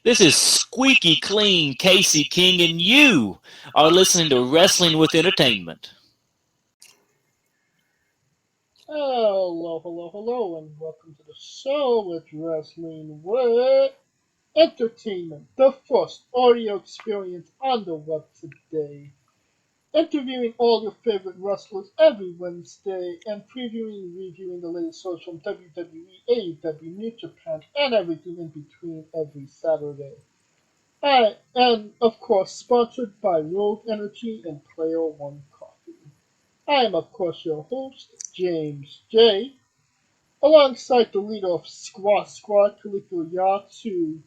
This is squeaky clean Casey King, and you are listening to Wrestling with Entertainment. Hello, and welcome to the show with Wrestling with Entertainment, the first audio experience on the web today. Interviewing all your favorite wrestlers every Wednesday and previewing and reviewing the latest shows from WWE, AEW, New Japan, and everything in between every Saturday. And of course, sponsored by Rogue Energy and Player One Coffee. I am, of course, your host, James J. Alongside the leader of Squad, Kaliko Yatsu.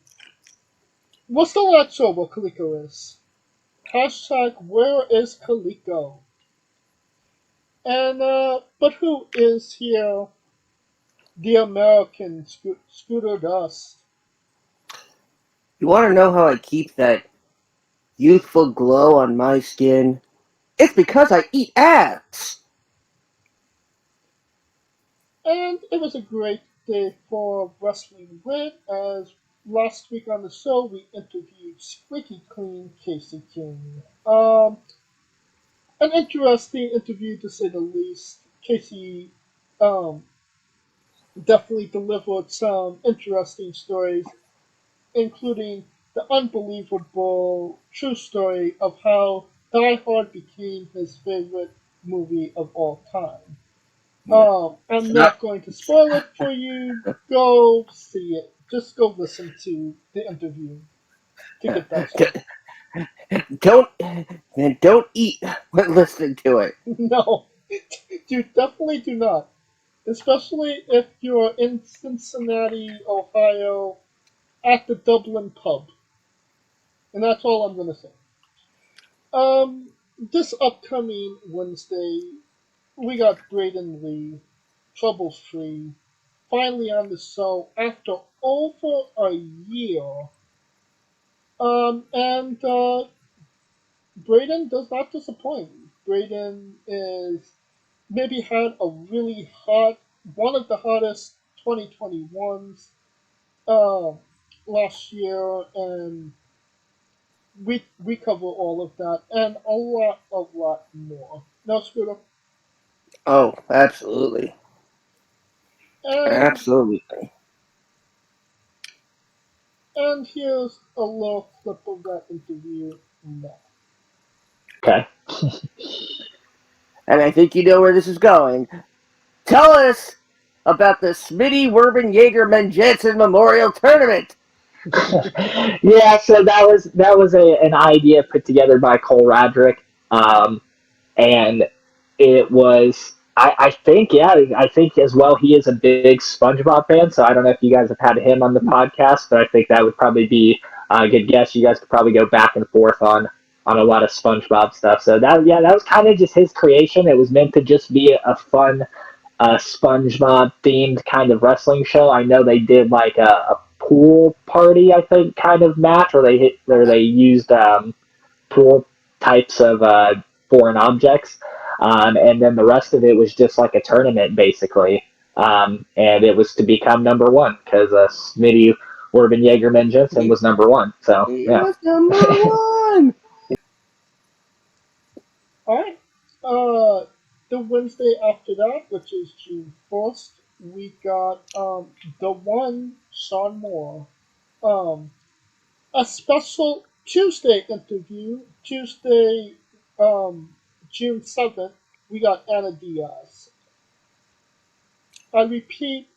We're still not sure what Kaliko is. Hashtag where is Kaliko? But who is here? The American Scooter Dust. You want to know how I keep that youthful glow on my skin? It's because I eat ass! And it was a great day for Wrestling With, as last week on the show we interviewed Squeaky Clean Casey King. An interesting interview to say the least. Casey um, definitely delivered some interesting stories, including the unbelievable true story of how Die Hard became his favorite movie of all time. I'm not going to spoil it for you. Go see it. Just go listen to the interview to get that spoiled. Don't eat when listening to it. No, you definitely do not. Especially if you're in Cincinnati, Ohio, at the Dublin pub. And that's all I'm gonna say. This upcoming Wednesday, we got Braden Lee, trouble free, finally on the show after over a year. And Braden does not disappoint. Braden is maybe had a really hot, one of the hottest 2021s uh, last year, and we cover all of that and a lot more. No, Scooter. Oh, absolutely. And Absolutely. and here's a little clip of that interview now. Okay. And I think you know where this is going. Tell us about the Smitty Werben Jaegerman Jensen Memorial Tournament. Yeah, so that was an idea put together by Cole Radrick, and it was I think I think as well he is a big SpongeBob fan, so I don't know if you guys have had him on the podcast, but I think that would probably be a good guess. You guys could probably go back and forth on a lot of SpongeBob stuff. So that was kind of just his creation. It was meant to just be a fun SpongeBob themed kind of wrestling show. I know they did like a pool party, I think, kind of match, where they used pool types of foreign objects, and then the rest of it was just like a tournament basically, and it was to become number one because Smitty Werben Jaegerman Jensen was number one. So He yeah. was number one! Alright. The Wednesday after that, which is June 1st, we got the one Sean Moore. Um a special Tuesday interview. Tuesday, June 7th, we got Anna Diaz. I repeat,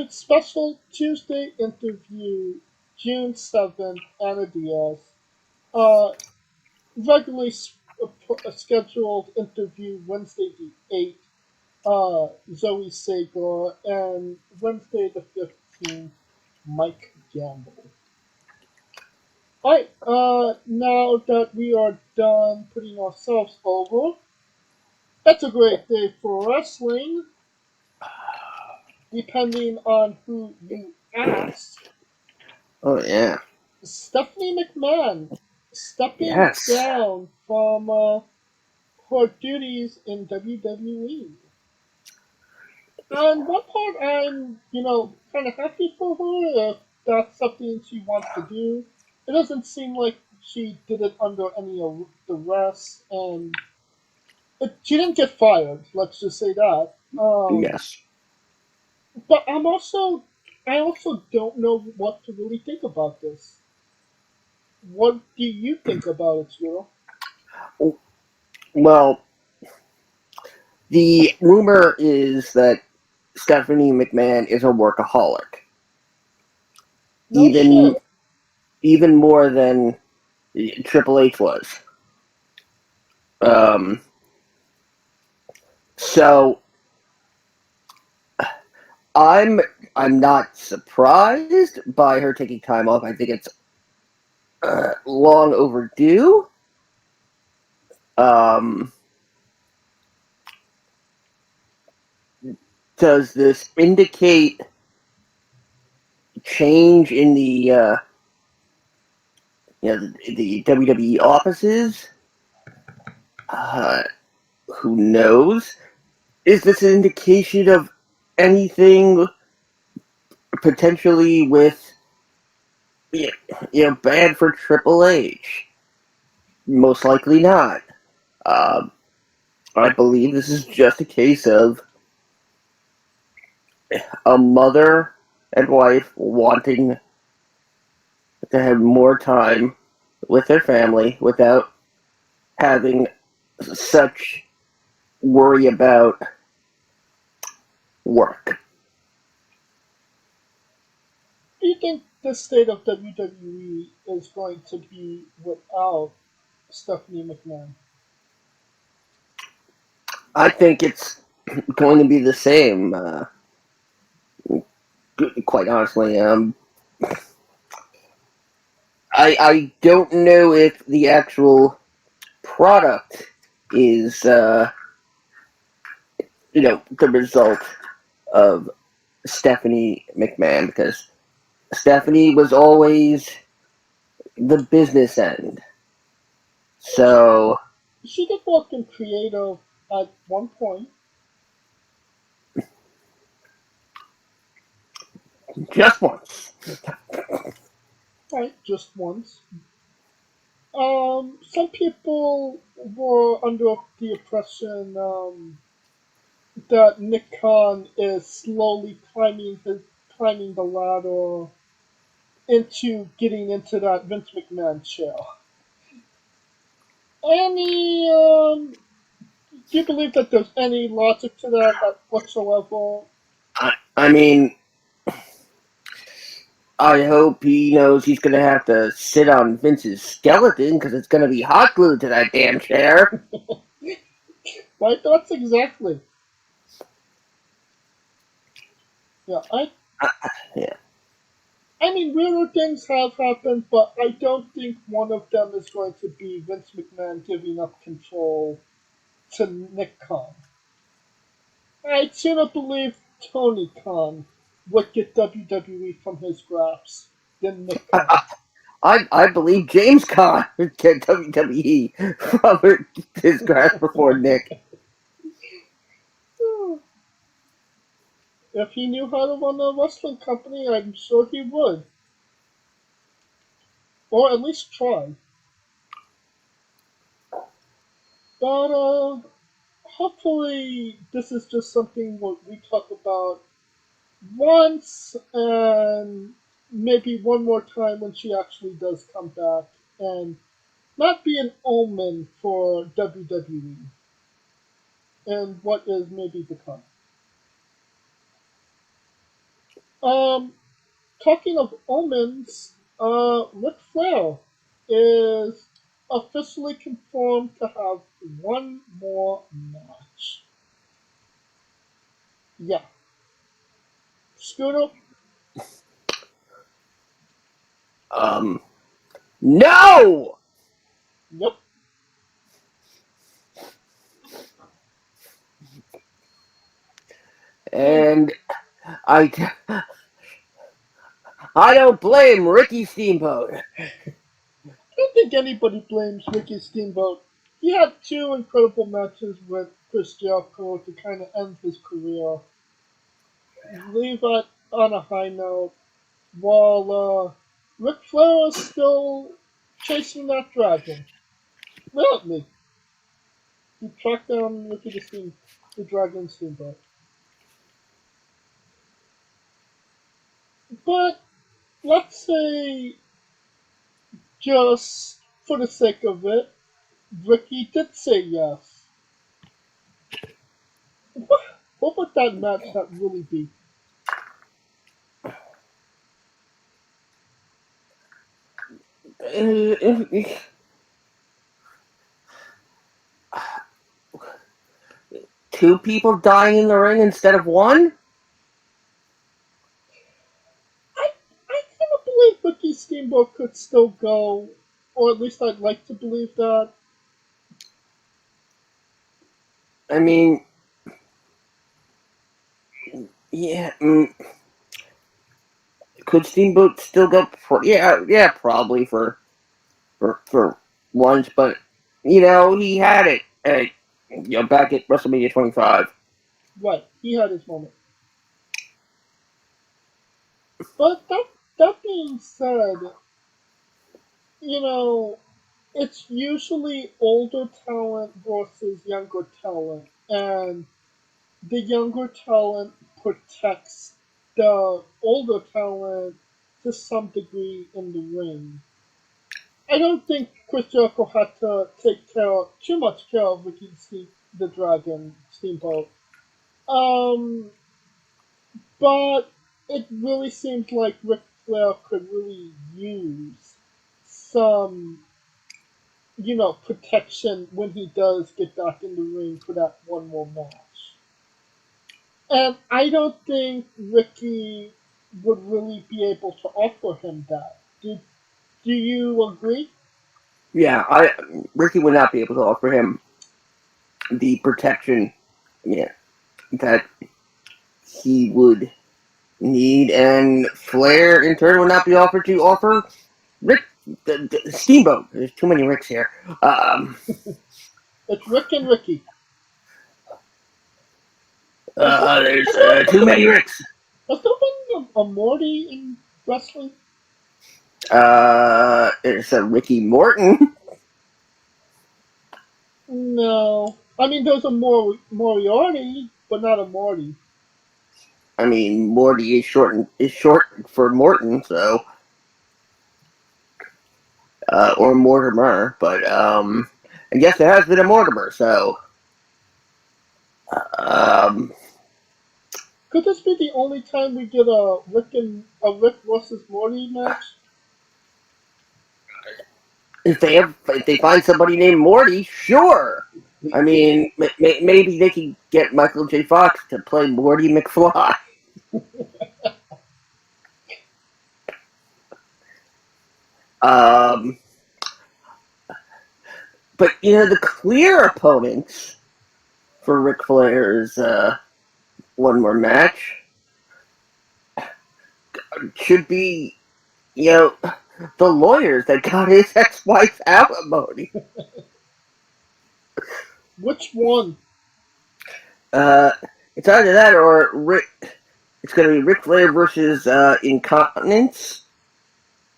special Tuesday interview, June 7th, Anna Diaz. Uh, regularly scheduled interview Wednesday the 8th, Zoe Sagar, and Wednesday the 15th, Mike Gamble. Alright, now that we are done putting ourselves over, that's a great day for wrestling, depending on who you ask. Oh, yeah. Stepanie McMahan stepping Yes. down from her duties in WWE. On one part, I'm, kind of happy for her. that's something she wants to do. It doesn't seem like she did it under any duress, and she didn't get fired. Let's just say that. Yes. But I also don't know what to really think about this. What do you think about it, Squirrel? Well, the rumor is that Stephanie McMahon is a workaholic, No even shit. even more than Triple H was. Um, so I'm I'm not surprised by her taking time off. I think it's long overdue. Um, does this indicate change in the WWE offices? Uh, who knows? Is this an indication of anything potentially with bad for Triple H? Most likely not. Um, I believe this is just a case of a mother and wife wanting to have more time with their family without having such worry about work. Do you think the state of WWE is going to be without Stephanie McMahon? I think it's going to be the same. Quite honestly, I don't know if the actual product is the result of Stephanie McMahon, because Stephanie was always the business end. So She did work in creative at one point, just once. right? Just once. Some people were under the impression that Nick Khan is slowly climbing the ladder into getting into that Vince McMahon chair. Any do you believe that there's any logic to that whatsoever? I mean, I hope he knows he's going to have to sit on Vince's skeleton because it's going to be hot glued to that damn chair. Right? That's exactly. Yeah, Yeah. I mean, weirder things have happened, but I don't think one of them is going to be Vince McMahon giving up control to Nick Khan. I'd sooner believe Tony Khan would get WWE from his grasp than Nick Khan. I believe James Conn would get WWE from his grasp before Nick. If he knew how to run a wrestling company, I'm sure he would. Or at least try. But, hopefully this is just something what we talk about once and maybe one more time when she actually does come back and not be an omen for WWE and what is maybe to come. Um, Talking of omens, Ric Flair is officially confirmed to have one more match. Yeah. Scooter? Um, no! Yep. And I, I don't blame Ricky Steamboat. I don't think anybody blames Ricky Steamboat. He had two incredible matches with Chris Jericho to kind of end his career. Leave it on a high note. while Ric Flair is still chasing that dragon. Really, he tracked down the dragon steamboat. But let's say, just for the sake of it, Ricky did say yes. What would that match that really be? Two people dying in the ring instead of one? I kind of believe Ricky Steamboat could still go, or at least I'd like to believe that. I mean, yeah. Could Steamboat still go? Yeah, probably for once, but he had it back at WrestleMania 25. Right, he had his moment. But that being said, it's usually older talent versus younger talent, and the younger talent protects the older talent to some degree in the ring. I don't think Chris Jericho had to take too much care of the Dragon Steamboat. Um, but it really seems like Ric Flair could really use some, protection when he does get back in the ring for that one more match. And I don't think Ricky would really be able to offer him that. Do you agree? Yeah, Ricky would not be able to offer him the protection, yeah, that he would need, and Flair in turn would not be offered to offer Rick the Steamboat. There's too many Ricks here. It's Rick and Ricky. There's too many Ricks. Has there been a Morty in wrestling? It's a Ricky Morton. No. I mean, there's a Moriarty, but not a Morty. I mean, Morty is short for Morton, so or Mortimer, but I guess there has been a Mortimer, so um, Could this be the only time we get a Rick versus Morty match? if they find somebody named Morty, sure. I mean, maybe they can get Michael J. Fox to play Morty McFly. Um, but the clear opponents for Ric Flair's one more match should be, the lawyers that got his ex-wife's alimony. Which one? It's either that or it's going to be Ric Flair versus Incontinence.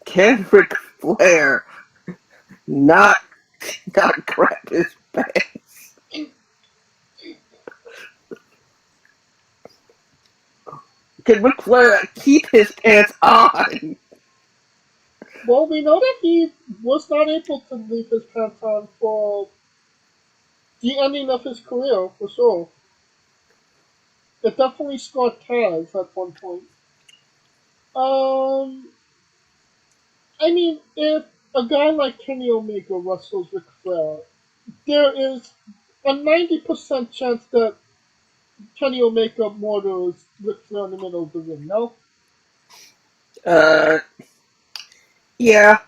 Can Ric Flair not crap his pants? Can Ric Flair keep his pants on? Well, we know that he was not able to leave his pants on for the ending of his career, for sure. It definitely scored Taz at one point. Um, I mean, if a guy like Kenny Omega wrestles Ric Flair, there is a 90% chance that Kenny Omega murders Ric Flair in the middle of the ring, no? Yeah.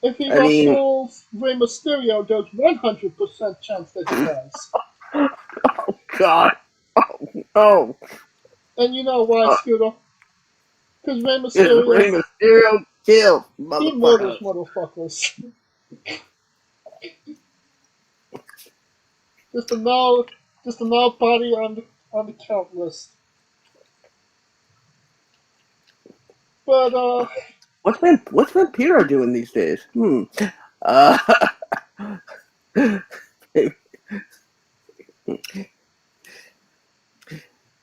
If he I mean, wrestles Rey Mysterio, there's 100% chance that he does. oh God. Oh. And you know why, Scooter? Because Rey Rey Mysterio, Mysterio kills he murders motherfuckers. motherfuckers. just a body on the count list. But What's Vampiro doing these days?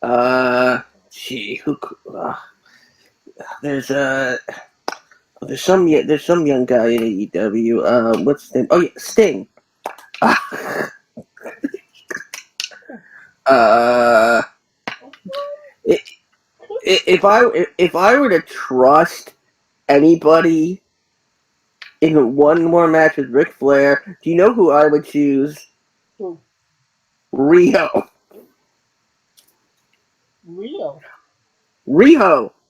Uh, gee, there's there's some young guy in AEW. What's his name? Oh yeah, Sting. If I were to trust anybody in one more match with Ric Flair, do you know who I would choose? Who? Riho. Riho.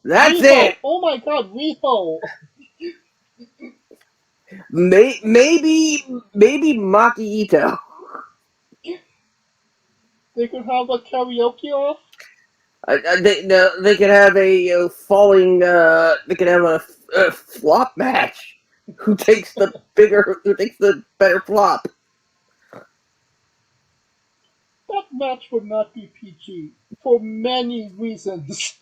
That's Riho. it. Oh my God, Riho. Maybe Maki Ito. They could have a karaoke off. They could have a falling. They could have a flop match. Who takes the better flop? That match would not be PG for many reasons.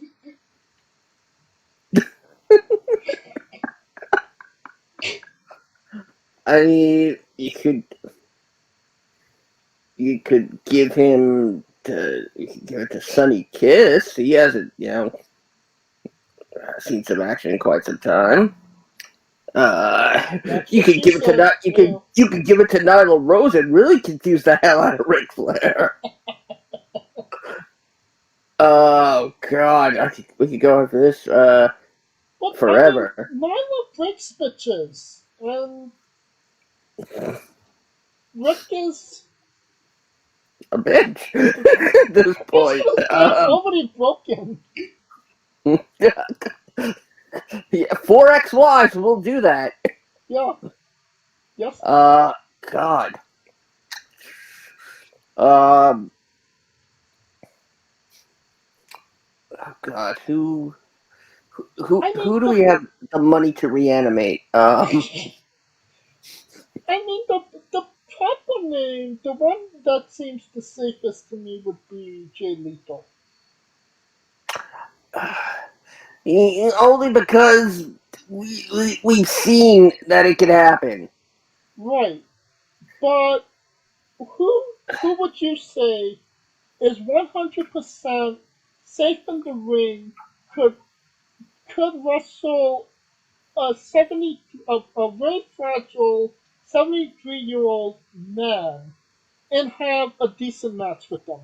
I mean, you could give him to Sonny Kiss. He hasn't, seen some action in quite some time. You could give it to you could give it to Nyla Rose and really confuse the hell out of Ric Flair. Oh God, we could go on for this forever. Nyla breaks bitches, and Rick is a bitch at this point. Nobody broken. Yeah, 4 ex-wives will do that. Yeah. Yes. God. Oh God, who do we have the money to reanimate? I mean, the proper name, the one that seems the safest to me would be Jay Lethal. Only because we've seen that it can happen. Right. But who would you say is 100% safe in the ring, could wrestle a very fragile 73-year-old man and have a decent match with them?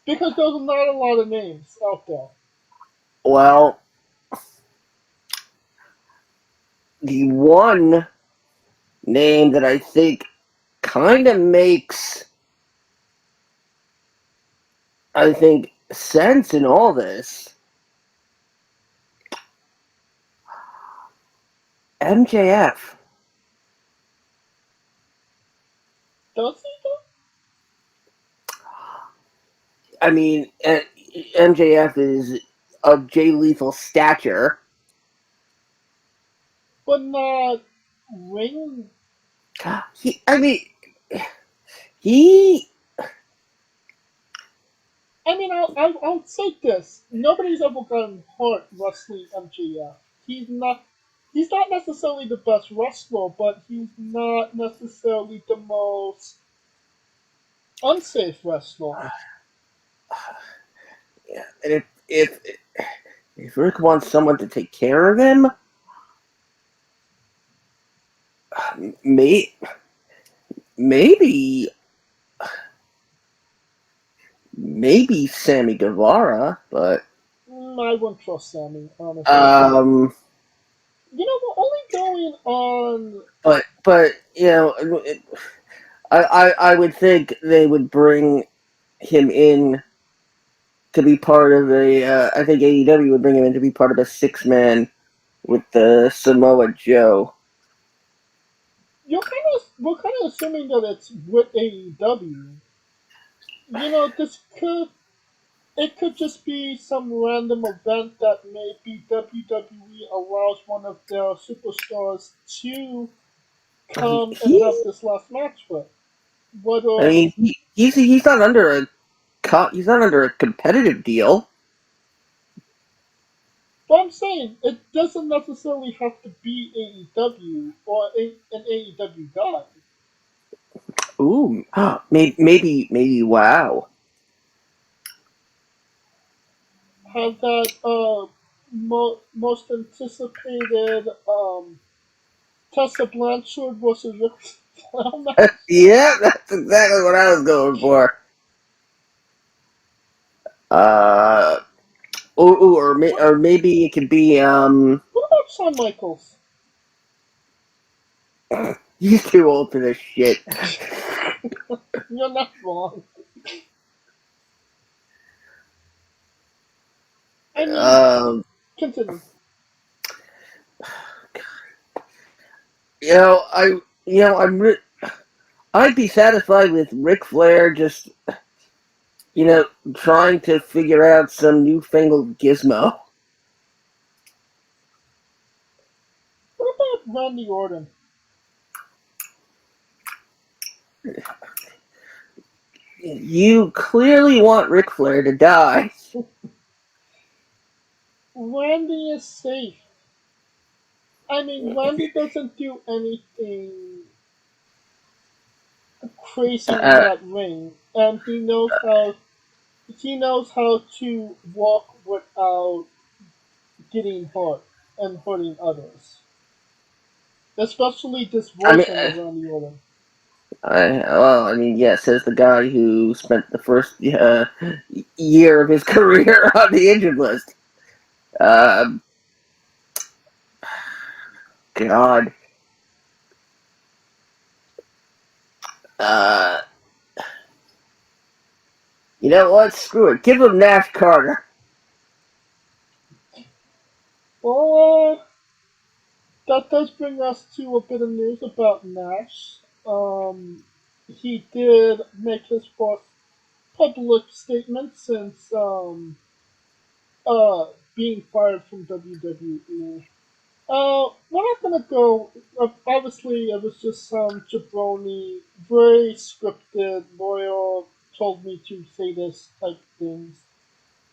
Because there's not a lot of names out there. Well, the one name that I think kind of makes, sense in all this, MJF. Does he though? I mean, MJF is of Jay Lethal stature, But not ring. I'll say this: nobody's ever gotten hurt wrestling MJF. He's not necessarily the best wrestler, but he's not necessarily the most unsafe wrestler. Yeah, and if Rick wants someone to take care of him, maybe Sammy Guevara, but I wouldn't trust Sammy, honestly. We're only going on. But I would think they would bring him in to be part of I think AEW would bring him in to be part of a 6-man with the Samoa Joe. We're kind of assuming that it's with AEW. It could just be some random event that maybe WWE allows one of their superstars to come and have this last match with. I mean, he's not under a competitive deal. But I'm saying it doesn't necessarily have to be AEW or an AEW guy. Ooh, maybe. Wow. Have that most anticipated Tessa Blanchard versus Ric Flair match. Yeah, that's exactly what I was going for. Uh, or maybe it could be What about Shawn Michaels? He's too old for this shit. You're not wrong. I mean, Um, continue. you know, I, you know, I'd be satisfied with Ric Flair just, trying to figure out some newfangled gizmo. What about Randy Orton? You clearly want Ric Flair to die. Randy is safe. I mean, Randy doesn't do anything crazy in Uh, that ring, and he knows how to walk without getting hurt and hurting others. Especially this I mean, version of Randy Orton. I mean, yes, as the guy who spent the first year of his career on the injured list. Um, God. Uh, you know what? Screw it. Give him Nash Carter. Well, that does bring us to a bit of news about Nash. He did make his first public statement since uh, being fired from WWE. We're not gonna go. Obviously, it was just some jabroni, very scripted, loyal, told me to say this type things.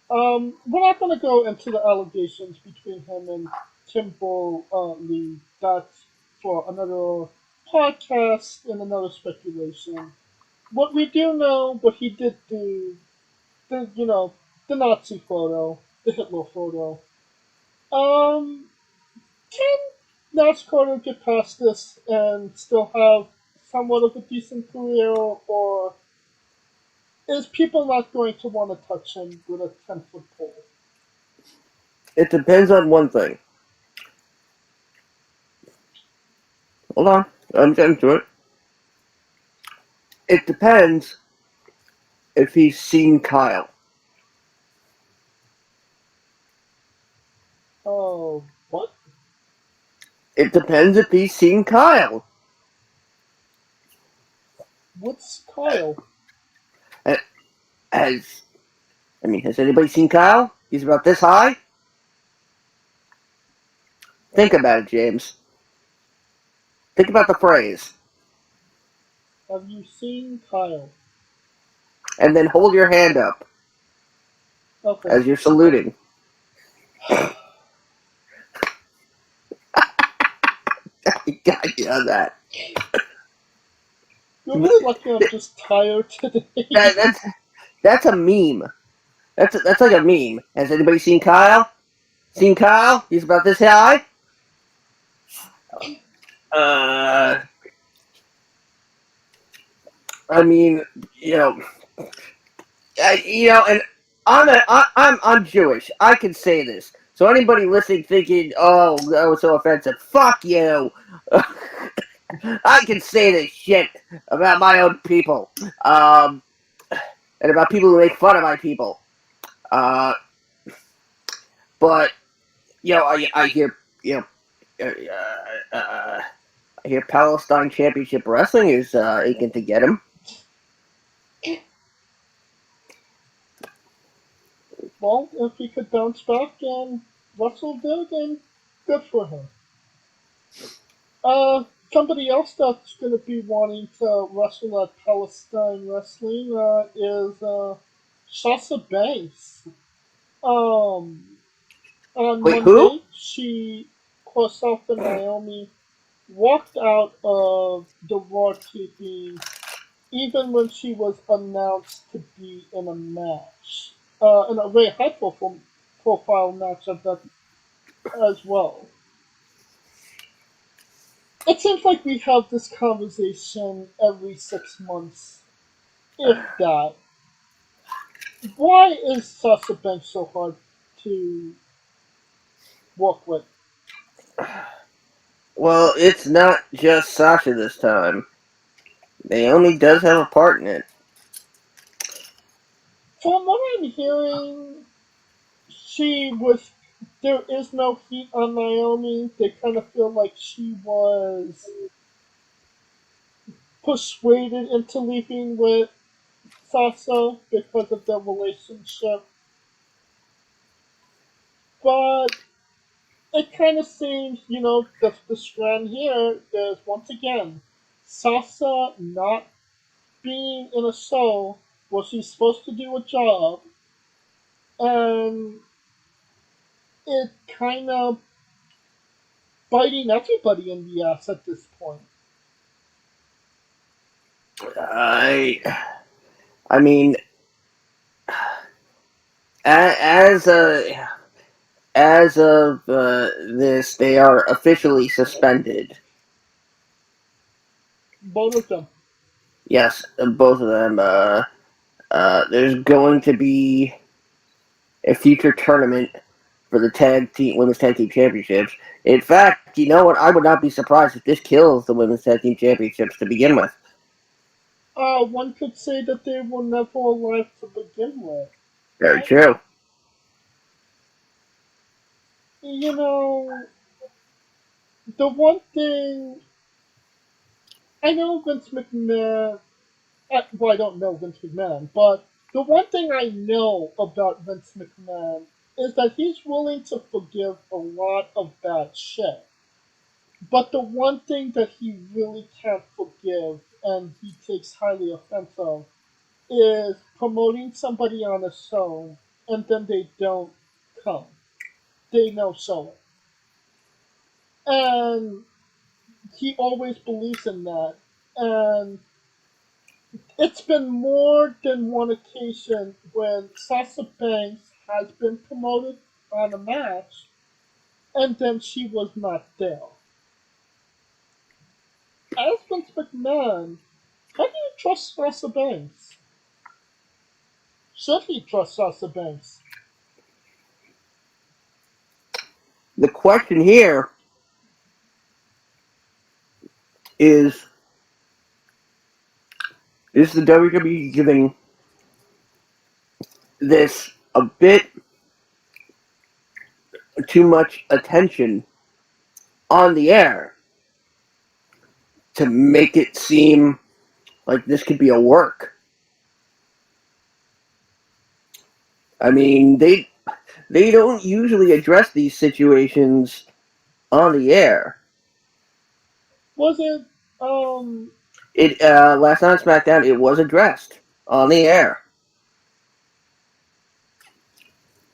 We're not gonna go into the allegations between him and Timbo Lee. That's for another podcast and another speculation. What we do know, what he did do, the Nazi photo, the Hitler photo. Um, can Nash Carter get past this and still have somewhat of a decent career, or is people not going to want to touch him with a 10-foot pole? It depends on one thing. Hold on. I'm getting to it. It depends if he's seen Kyle. Oh, what? It depends if he's seen Kyle. What's Kyle? Has has anybody seen Kyle? He's about this high. Think about it, James. Think about the phrase, Have you seen Kyle? and then hold your hand up Okay. as you're saluting. God, you know that. You're really lucky I'm just tired today. That's a meme. That's like a meme. Has anybody seen Kyle? Seen Kyle? He's about this high. Uh, I mean, you know, and I'm Jewish. I can say this. So anybody listening thinking, oh, that was so offensive, fuck you. I can say this shit about my own people, and about people who make fun of my people. Uh, but I hear I hear Palestine Championship Wrestling is aching to get him. Well, if he could bounce back and wrestle there, then good for him. Somebody else that's going to be wanting to wrestle at Palestine Wrestling is Sasha Banks. Um, On Wait, who? Monday, Sasha Naomi, walked out of the Raw taping even when she was announced to be in a match, in a very high profile match of that as well. It seems like we have this conversation every 6 months, if that. Why is Sasha Banks so hard to work with? Well, it's not just Sasha this time. Naomi does have a part in it. From what I'm hearing, she was. There is no heat on Naomi. They kind of feel like she was persuaded into leaving with Sasha because of their relationship. But it kind of seems, the strand here is once again Sasha not being in a show where she's supposed to do a job, and it kind of biting everybody in the ass at this point. I, I mean, as as of this, they are officially suspended. Both of them. Yes, both of them. There's going to be a future tournament for the women's tag team championships. In fact, you know what? I would not be surprised if this kills the women's tag team championships to begin with. One could say that they were never alive to begin with. Very true. You know, the one thing I know Vince McMahon. Well, I don't know Vince McMahon, but the one thing I know about Vince McMahon is that he's willing to forgive a lot of bad shit. But the one thing that he really can't forgive, and he takes highly offense of, is promoting somebody on a show and then they don't come. They no show it. And he always believes in that. And it's been more than one occasion when Sasha Banks has been promoted on a match and then she was not there. As Vince McMahon, how do you trust Sasha Banks? Should he trust Sasha Banks? The question here is the WWE giving this a bit too much attention on the air to make it seem like this could be a work? I mean, they don't usually address these situations on the air. Was it, um, It last night on SmackDown, it was addressed on the air.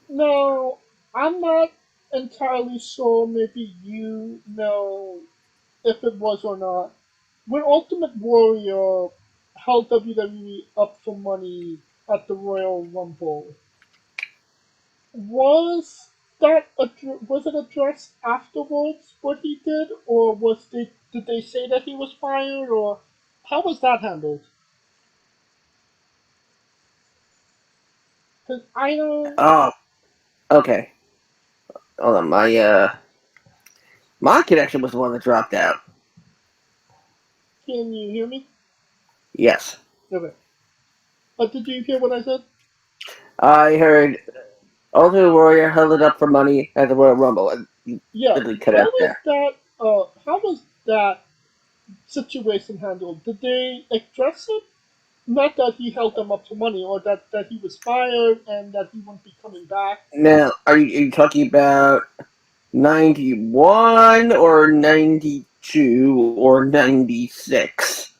no, I'm not entirely sure. Maybe you know if it was or not. When Ultimate Warrior held WWE up for money at the Royal Rumble, was was it addressed afterwards what he did, or did they say that he was fired, or how was that handled? Because I don't. Oh, okay. Hold on, my connection was the one that dropped out. Can you hear me? Yes, Okay. Did you hear what I said? I heard Ultimate Warrior held it up for money at the Royal Rumble, and you Yeah. literally cut out there. How was that situation handled? Did they address it? Not that he held them up for money, or that he was fired and that he wouldn't be coming back. Now, are you talking about 91 or 92 or 96?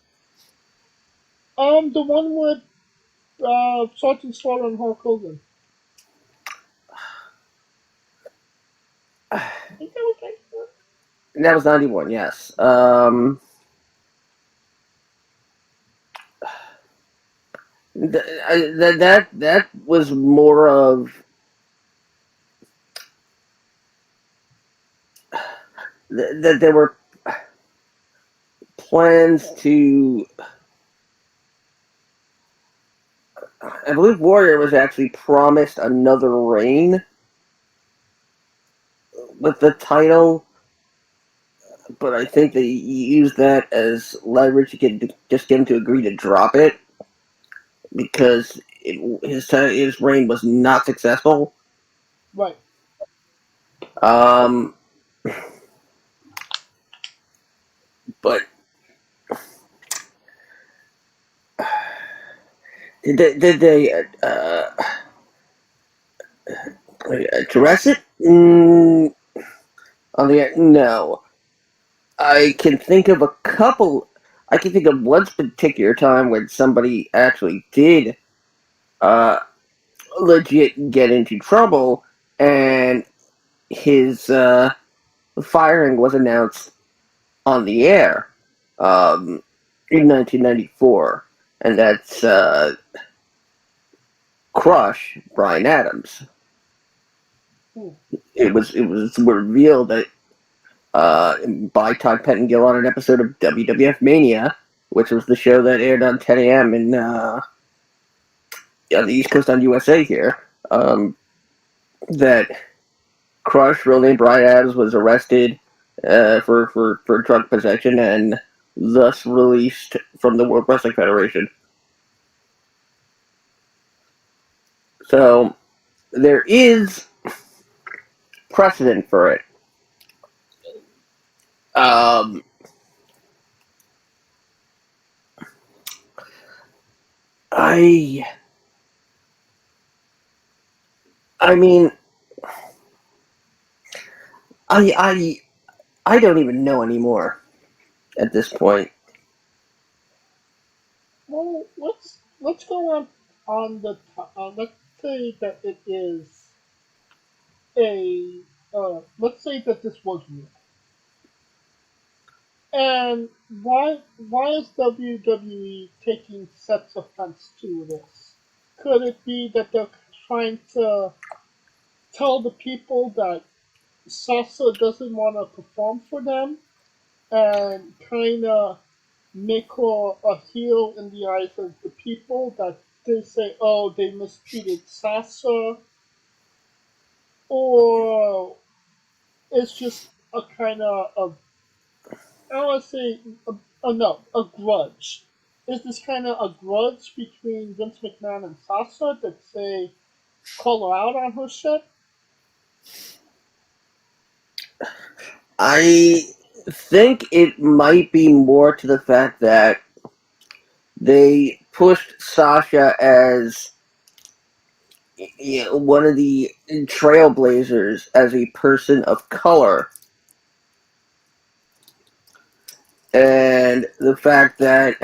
The one with Sergeant Slaughter and Hulk Hogan. I think that was 94. That was 91, yes. That was more of that there were plans to. I believe Warrior was actually promised another reign with the title, but I think they used that as leverage to just get him to agree to drop it because his reign was not successful. Right. But did they address it? No. I can think of a couple. I can think of one particular time when somebody actually did legit get into trouble, and his firing was announced on the air in 1994, and that's Crush Bryan Adams. It was revealed that by Todd Pettengill on an episode of WWF Mania, which was the show that aired on 10 a.m. in on the East Coast on USA here, that Crush, real name Bryan Adams, was arrested for drug possession and thus released from the World Wrestling Federation. So there is precedent for it. I mean, I don't even know anymore at this point. Well, let's go on the let's say that it is a let's say that this was real. And why is WWE taking such offense to this? Could it be that they're trying to tell the people that Sasha doesn't want to perform for them and kind of make her a heel in the eyes of the people that they say, oh, they mistreated Sasha, or it's just a kind of I want to say, no, a grudge. Is this kind of a grudge between Vince McMahon and Sasha that say, call her out on her shit? I think it might be more to the fact that they pushed Sasha as one of the trailblazers as a person of color. And the fact that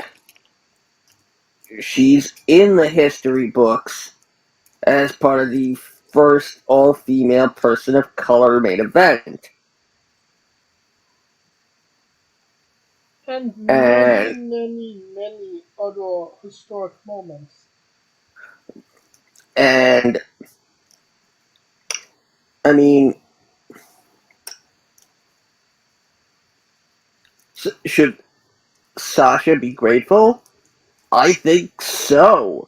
she's in the history books as part of the first all-female person of color main event. And many other historic moments. And, I mean, should Sasha be grateful? I think so.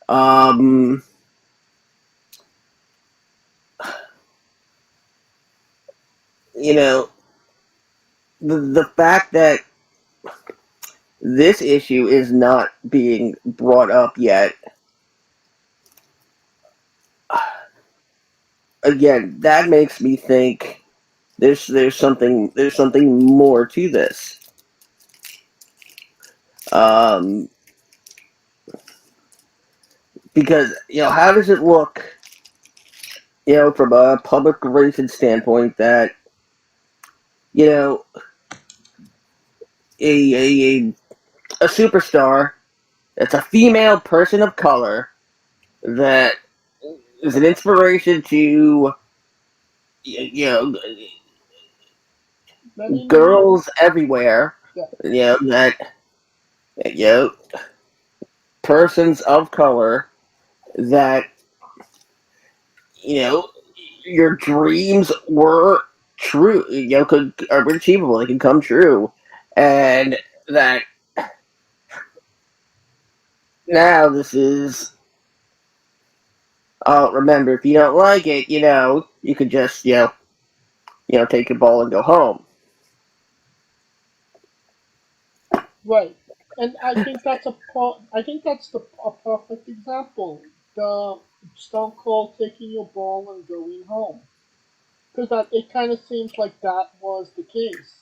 The fact that this issue is not being brought up yet, again, that makes me think there's something more to this. Because how does it look, from a public relations standpoint that a superstar that's a female person of color that is an inspiration to you know, Many, girls everywhere, yeah, that, you know, persons of color that, you know, your dreams were true, are achievable, they can come true, and that now this is, remember, if you don't like it, you could just, take your ball and go home. right. And I think I think that's a perfect example. The Stone Cold taking your ball and going home. Because that it kind of seems like that was the case.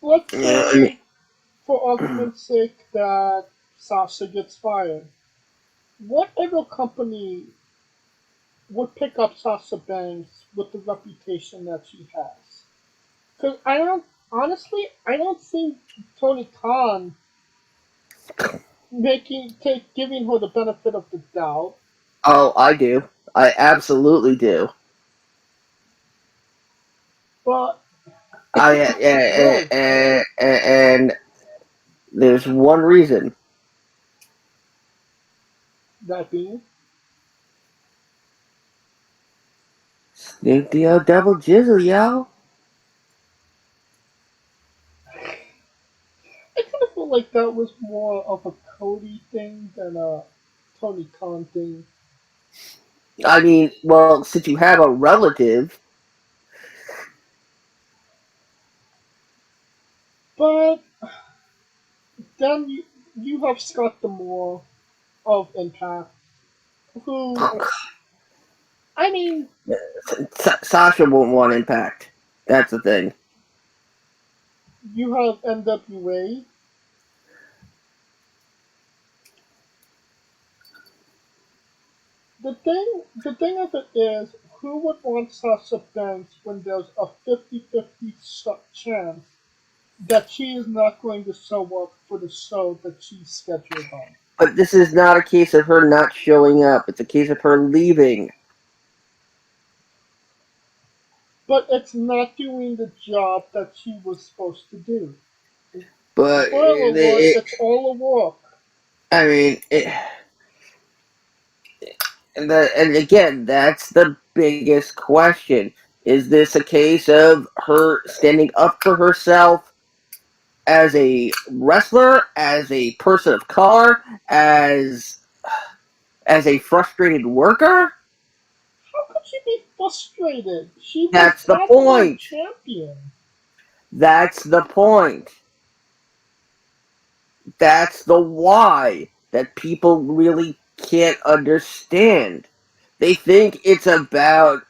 Let's Yeah, I mean, say, for argument's sake, that Sasha gets fired. What other company would pick up Sasha Banks with the reputation that she has? Because I don't think Tony Khan giving her the benefit of the doubt. oh, I do. I absolutely do. But I really, and there's one reason. that being, Snoop the old double jizzle, yo. I kind of feel like that was more of a Cody thing than a Tony Khan thing. I mean, well, since you have a relative, But then you have Scott Demore of Impact, who I mean, Sasha won't want Impact. That's the thing. you have NWA. The thing of it is, who would want Sasha Banks when there's a 50-50 chance that she is not going to show up for the show that she's scheduled on? But this is not a case of her not showing up. It's a case of her leaving. But it's not doing the job that she was supposed to do. But Spoiler alert, it's all a work. I mean, and again, that's the biggest question. Is this a case of her standing up for herself as a wrestler, as a person of color, as a frustrated worker? How could she be frustrated? She was That's the tag team point. champion. That's the point. That's the why that people really can't understand. They think it's about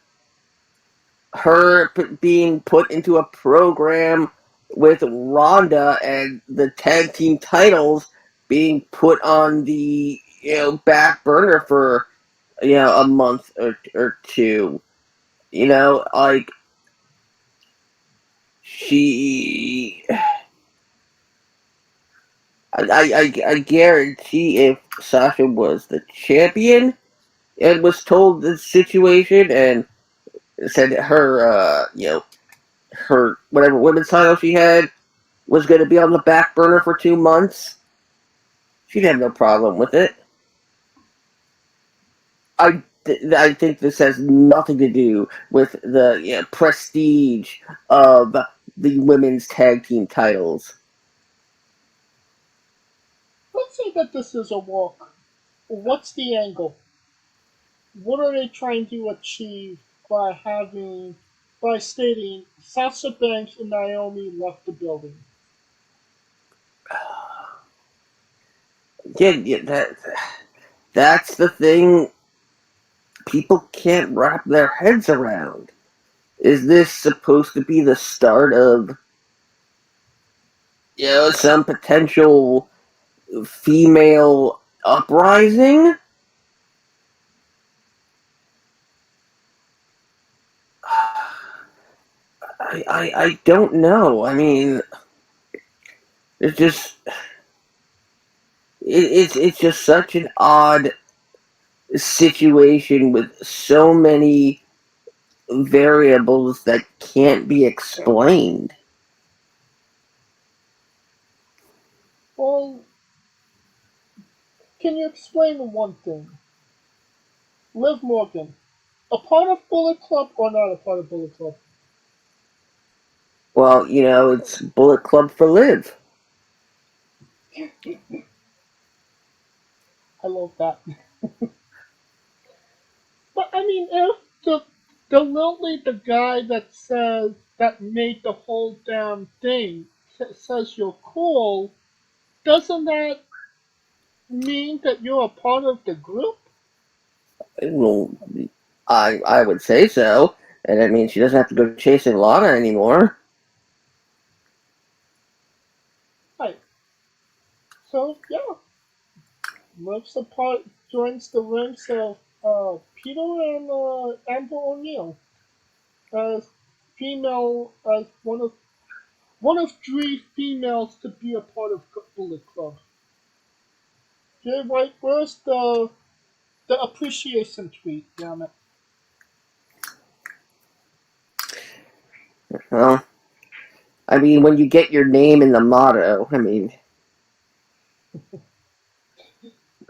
her being put into a program with Ronda and the tag team titles being put on the back burner for a month or two. Like she, I guarantee if Sasha was the champion and was told the situation and said that her her whatever women's title she had was going to be on the back burner for 2 months, she'd have no problem with it. I think this has nothing to do with the prestige of the women's tag team titles. Let's say that this is a walk. What's the angle? What are they trying to achieve by stating Sasha Banks and Naomi left the building? Yeah, that's the thing people can't wrap their heads around. Is this supposed to be the start of some potential female uprising? I don't know. I mean, it's just it's just such an odd situation with so many variables that can't be explained. Well, can you explain one thing? Liv Morgan, a part of Bullet Club or not a part of Bullet Club? Well, it's Bullet Club for Liv. I love that. But I mean, if literally the guy that made the whole damn thing says you're cool, doesn't that mean that you're a part of the group? Well, I would say so, and that means she doesn't have to go chasing Lana anymore. Right. So yeah, Liv's a part, joins the ranks of Peter and Amber O'Neil as as one of three females to be a part of Bullet Club. Jay White, where's the appreciation tweet? Damn it! Well, I mean, when you get your name in the motto, I mean,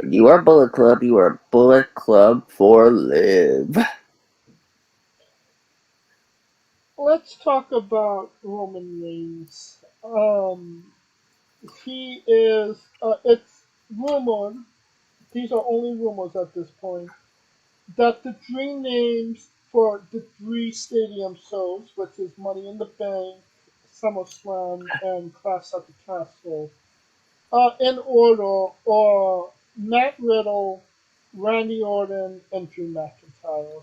you are Bullet Club, you are Bullet Club for Live. Let's talk about Roman Reigns. He is. It's rumored. These are only rumors at this point that the three names for the three stadium shows, which is Money in the Bank, SummerSlam, and Clash at the Castle, in order are Matt Riddle, Randy Orton, and Drew McIntyre.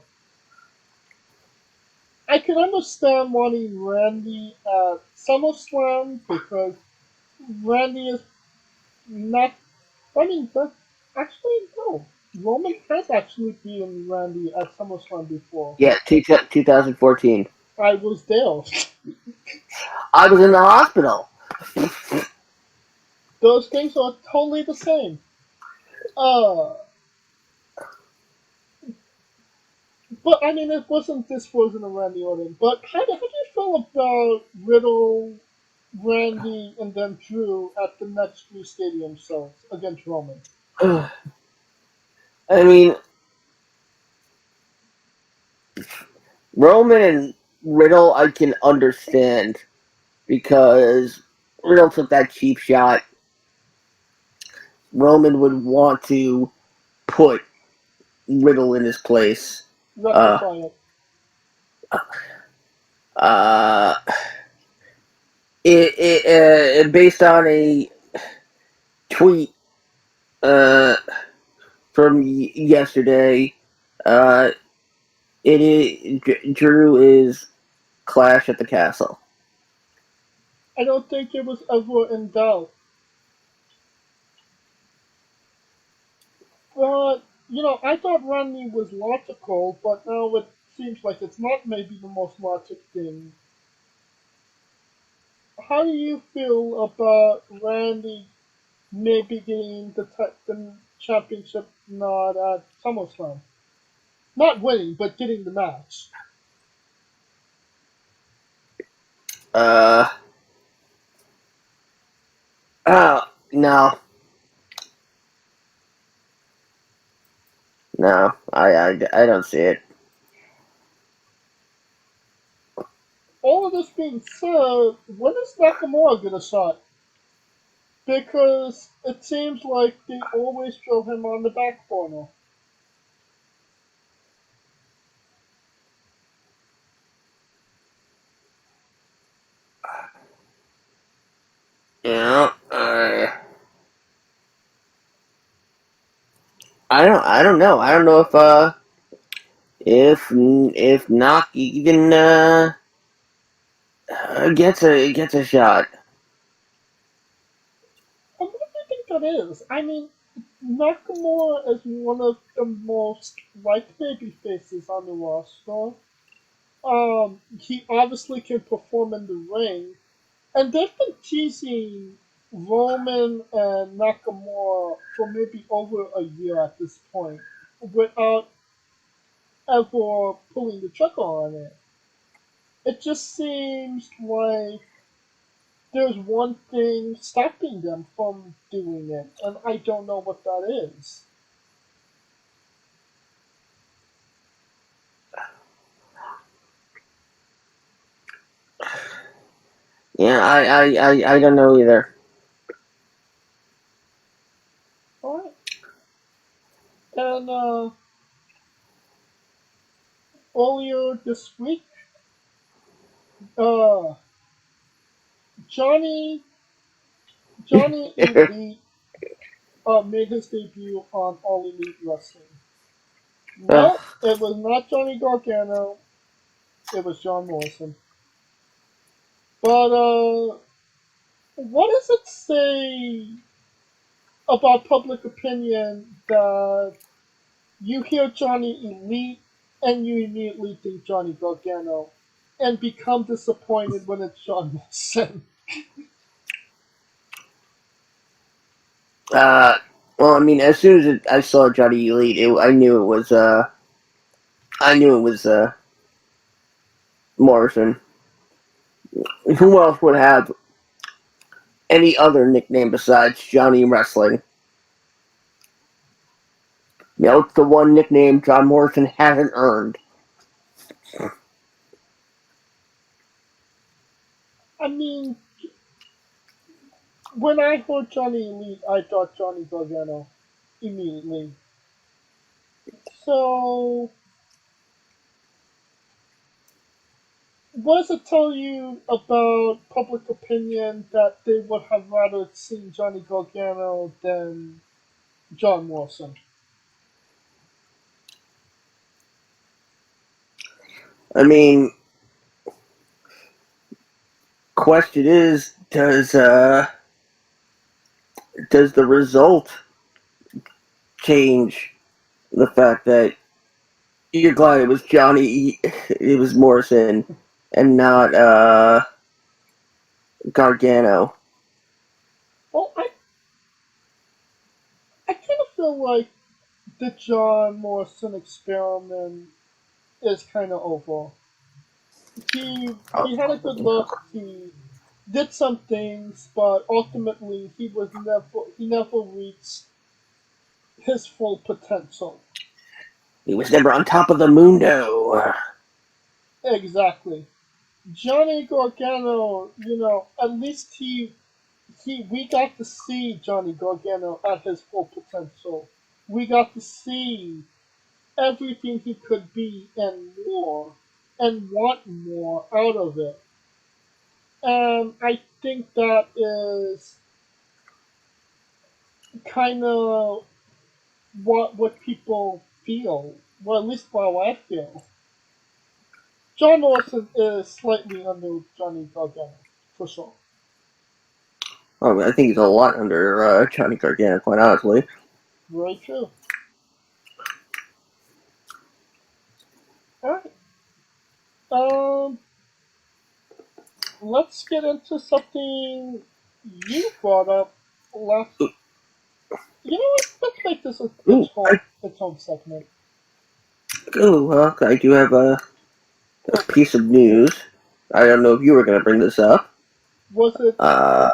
I can understand wanting Randy at SummerSlam because Randy is not. I mean, but actually, no. Roman has actually beaten Randy at SummerSlam before. Yeah, 2014. I was there. I was in the hospital. Those things are totally the same. Uh, but I mean, it wasn't this wasn't a Randy Orton. But how do you feel about Riddle, Randy, and then Drew at the next three stadium shows against Roman? I mean, Roman and Riddle, I can understand because Riddle took that cheap shot. Roman would want to put Riddle in his place. Rectify it. Uh, based on a tweet uh, from yesterday, uh, Drew is Clash at the Castle. I don't think it was ever in doubt. But, I thought Randy was logical, but now it seems like it's not maybe the most logic thing. How do you feel about Randy maybe getting the championship nod at SummerSlam? Not winning, but getting the match. Uh, oh, no. No, I don't see it. All of this being said, when is Nakamura get a shot? Because it seems like they always throw him on the back burner. Yeah, I don't know. I don't know if Knock even gets a shot. And what do you think that is? I mean, Nakamura is one of the most liked baby faces on the roster. He obviously can perform in the ring, and they've been teasing Roman and Nakamura for maybe over a year at this point. without ever pulling the trigger on it. It just seems like there's one thing stopping them from doing it, and I don't know what that is. Yeah, I don't know either. Alright. And earlier this week, uh, Johnny Johnny Elite made his debut on All Elite Wrestling. Ugh. No, it was not Johnny Gargano. It was John Morrison. But what does it say about public opinion that you hear Johnny Elite and you immediately think Johnny Gargano and become disappointed when it's John Morrison? Well, I mean, as soon as I saw Johnny Elite, I knew it was Morrison. Who else would have any other nickname besides Johnny Wrestling? You know, it's the one nickname John Morrison hasn't earned. I mean, when I heard Johnny Elite, I thought Johnny Gargano immediately. So, what does it tell you about public opinion that they would have rather seen Johnny Gargano than John Morrison? I mean, question is, does the result change the fact that you're glad it was it was Morrison, and not Gargano? Well, I kind of feel like the John Morrison experiment is kind of over. He had a good look. He did some things, but ultimately he never reached his full potential. He was never on top of the mundo. Exactly. Johnny Gargano, at least we got to see Johnny Gargano at his full potential. We got to see everything he could be and more, and want more out of it. And I think that is kind of what people feel. Well, at least how I feel. John Morrison is slightly under Johnny Gargano, for sure. Oh, I think he's a lot under Johnny Gargano, quite honestly. Very true. Alright. Um, let's get into something you brought up last. You know what? Let's make this Ooh, its own segment. well, I do have a piece of news. I don't know if you were going to bring this up. Was it Uh,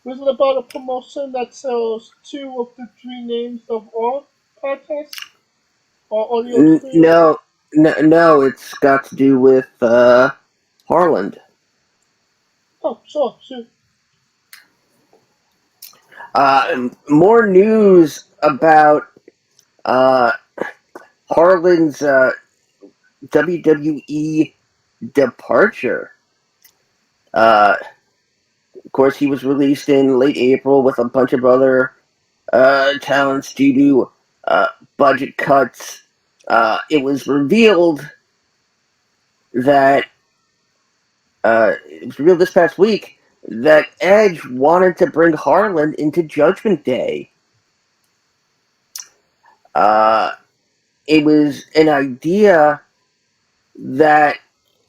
was it about a promotion that sells two of the three names of all podcasts or audio experience? no, it's got to do with Harland. Oh, sure, shoot. More news about Harland's WWE departure. Of course, he was released in late April with a bunch of other talents due to budget cuts. It was revealed that it was revealed this past week that Edge wanted to bring Harland into Judgment Day. It was an idea that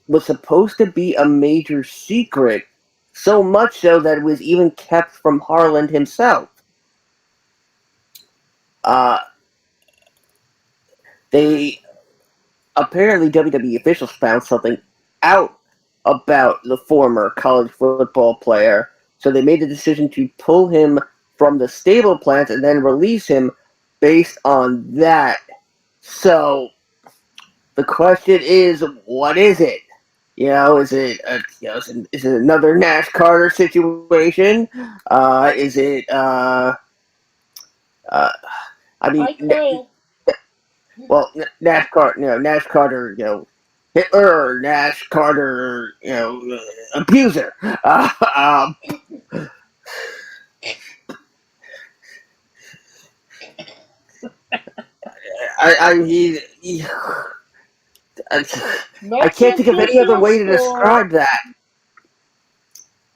was supposed to be a major secret, so much so that it was even kept from Harland himself. Uh, they apparently WWE officials found something out about the former college football player, so they made the decision to pull him from the stable plant and then release him based on that. So the question is, what is it? Is it is it another Nash Carter situation? Is it I mean, I can't. well, Nash Carter, Nash Carter, Hitler, Nash Carter, abuser. I Nazi can't think of any other way to enthusiast or describe that.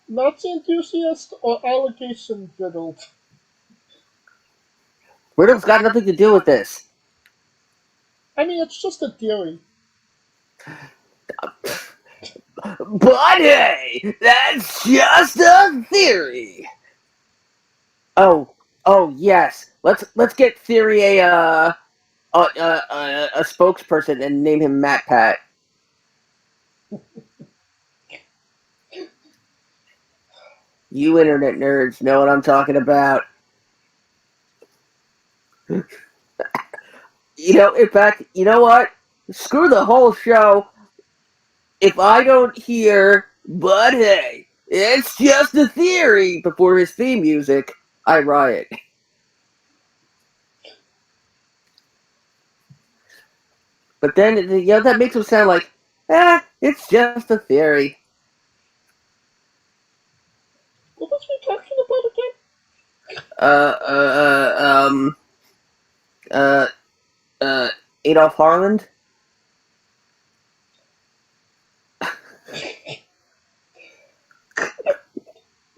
Nazi enthusiast or allegation riddled? Riddle's got nothing to do with this. I mean, it's just a theory. But hey, that's just a theory. Oh yes. Let's get Theory a spokesperson and name him Matt Pat. You internet nerds know what I'm talking about. In fact, you know what? Screw the whole show. If I don't hear, but hey, it's just a theory before his theme music, I riot. But then, that makes him sound like, it's just a theory. What was we talking about again? Adolf Harland?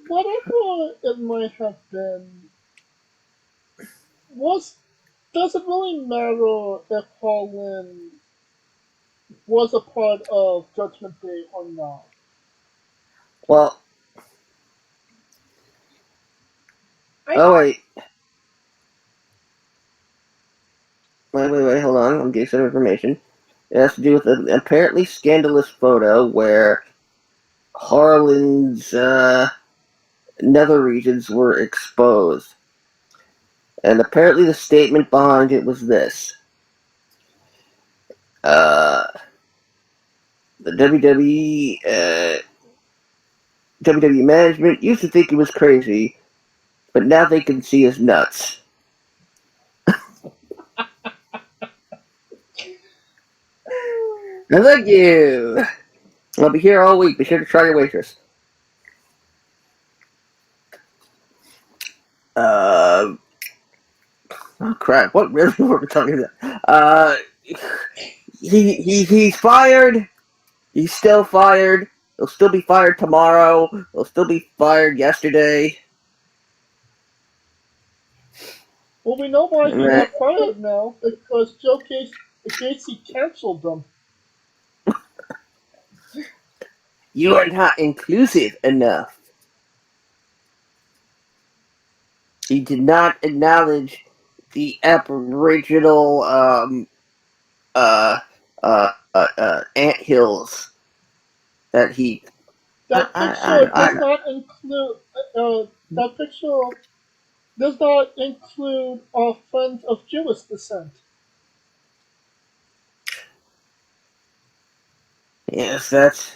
Whatever it might have been, does it really matter if Harland was a part of Judgment Day or not? Well, wait. Wait, hold on. I'm getting some information. It has to do with an apparently scandalous photo where Harland's nether regions were exposed. And apparently the statement behind it was this. The WWE management used to think he was crazy, but now they can see his nuts. Thank you. I'll be here all week. Be sure to try your waitress. Oh crap! What really were we talking about? He's fired. He's still fired. He'll still be fired tomorrow. He'll still be fired yesterday. Well, we know why he got fired now, because Joe Gacy canceled them. You are not inclusive enough. He did not acknowledge the Aboriginal anthills that he. That picture does not include. That picture does not include our friends of Jewish descent. Yes, that's.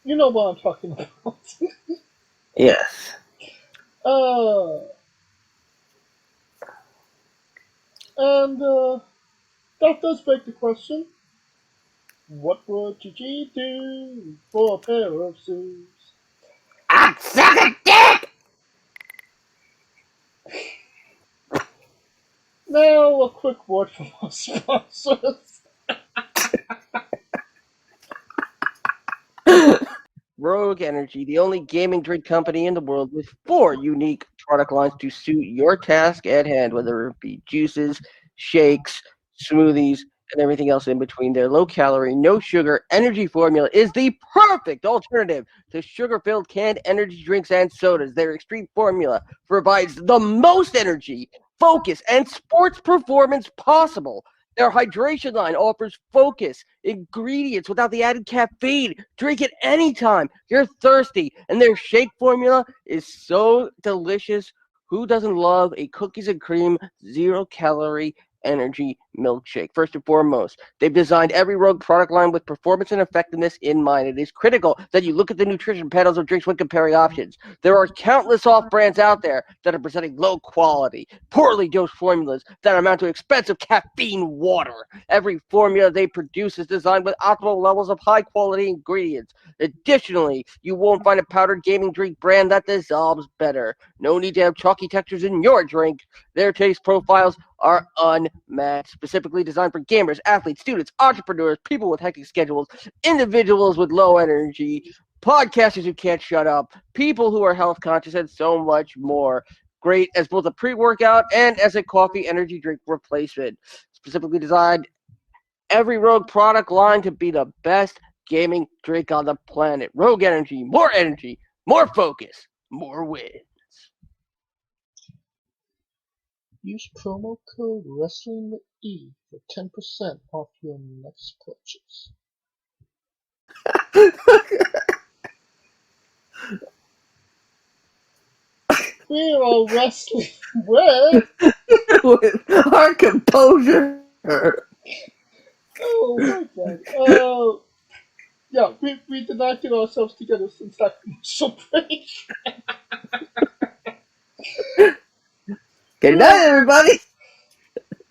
You know what I'm talking about. Yes. And that does beg the question: what would Gigi do for a pair of shoes? I'd suck a dick! Now, a quick word from our sponsors. Rogue Energy, the only gaming drink company in the world with 4 unique product lines to suit your task at hand, whether it be juices, shakes, smoothies, and everything else in between. Their low-calorie, no-sugar energy formula is the perfect alternative to sugar-filled canned energy drinks and sodas. Their extreme formula provides the most energy focus and sports performance possible. Their hydration line offers focus, ingredients without the added caffeine. Drink it anytime you're thirsty. And their shake formula is so delicious. Who doesn't love a cookies and cream, 0-calorie energy milkshake? First and foremost, they've designed every Rogue product line with performance and effectiveness in mind. It is critical that you look at the nutrition panels of drinks when comparing options. There are countless off brands out there that are presenting low quality, poorly dosed formulas that amount to expensive caffeine water. Every formula they produce is designed with optimal levels of high quality ingredients. Additionally, you won't find a powdered gaming drink brand that dissolves better. No need to have chalky textures in your drink. Their taste profiles are unmatched, specifically designed for gamers, athletes, students, entrepreneurs, people with hectic schedules, individuals with low energy, podcasters who can't shut up, people who are health conscious, and so much more. Great as both a pre-workout and as a coffee energy drink replacement. Specifically designed every Rogue product line to be the best gaming drink on the planet. Rogue Energy, more focus, more wins. Use promo code WrestlingWithE for 10% off your next purchase. We are wrestling with our composure. oh my god. Yeah, we did not get ourselves together since that commercial break. Good night, everybody.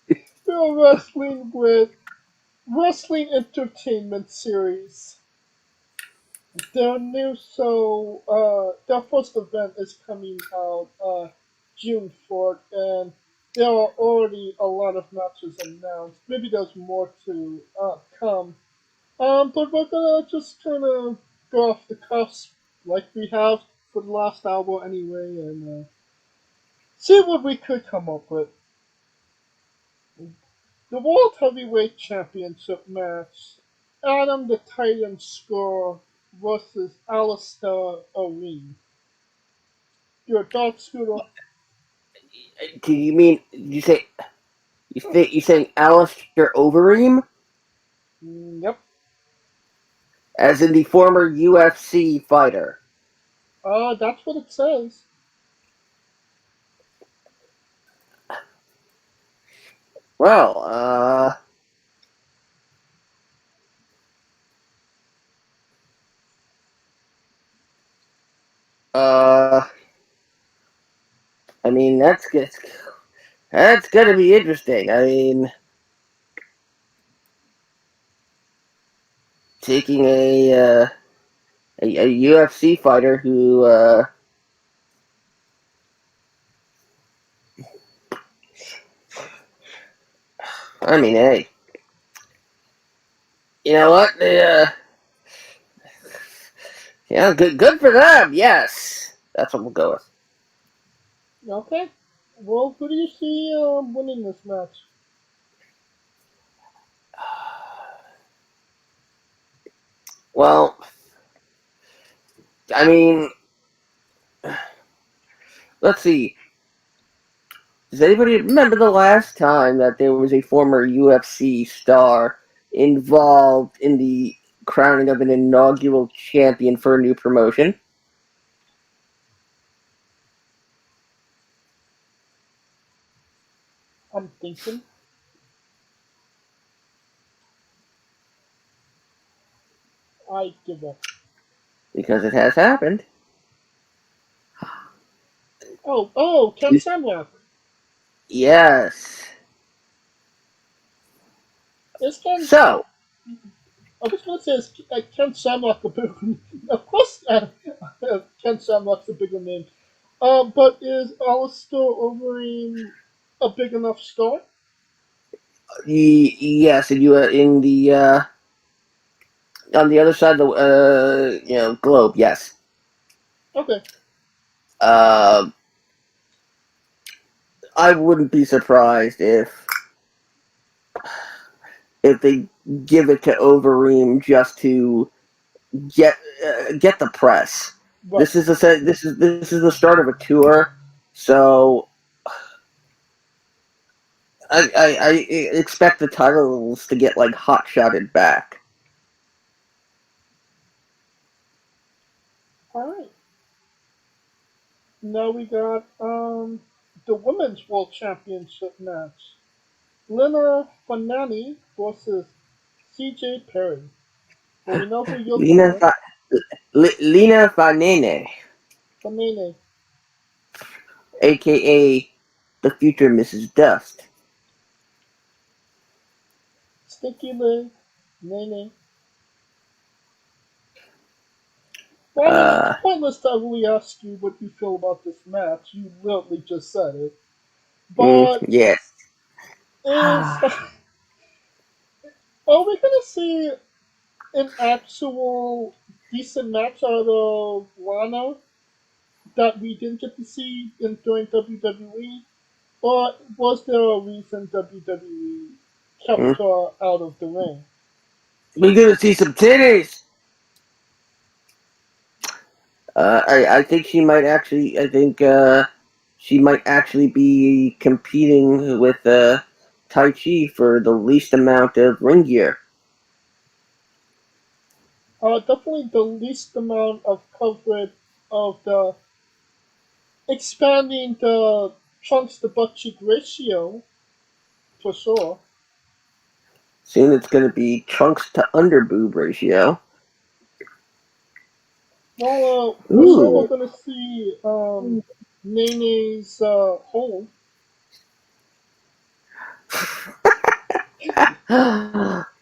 We are wrestling with Wrestling Entertainment Series. Their first event is coming out June 4th, and there are already a lot of matches announced. Maybe there's more to come. But we're gonna just kind of go off the cuffs like we have for the last hour anyway, and see what we could come up with. The World Heavyweight Championship match: Adam the Titan Score versus Alistair O'Reilly. Your thoughts, Scooter? Do you mean you saying Alistair Overeem? Yep. As in the former UFC fighter? That's what it says. Well, I mean that's good. That's gonna be interesting. I mean, taking a UFC fighter who I mean, hey, you know what? Yeah, good for them. Yes, that's what we'll go with. Okay. Well, who do you see winning this match? Well, I mean, let's see. Does anybody remember the last time that there was a former UFC star involved in the crowning of an inaugural champion for a new promotion? I'm thinking. I give up. Because it has happened. Ken Shamrock. Yes. Is Ken? So, I was going to say, is Ken Shamrock a bigger name? Of course, Ken Shamrock's a bigger name. But is Alistair Overeem a big enough star? yes, and you in the on the other side of the globe. Yes. Okay. Uh, I wouldn't be surprised if they give it to Overeem just to get the press. Right. This is the start of a tour, so I expect the titles to get like hot-shotted back. Alright. Now we got the Women's World Championship match. Lina Fanani versus CJ Perry. Well, we know who you're going Lena with. Fa- Lena Fanene, Fanani. aka the future Mrs. Dust. Sticky Leg. Nene. Well, I mean, it's Uh, pointless to really ask you what you feel about this match. You literally just said it. But yes. is are we gonna see an actual decent match out of Lana that we didn't get to see during WWE? Or was there a reason WWE Mm. kept her out of the ring? We're gonna see some titties. I think she might actually. I think she might actually be competing with Tai Chi for the least amount of ring gear. Definitely the least amount of coverage of the expanding the trunks to butt cheek ratio for sure. Soon it's gonna be trunks to underboob ratio. Well, for sure we're Ooh. gonna see Nene's hole.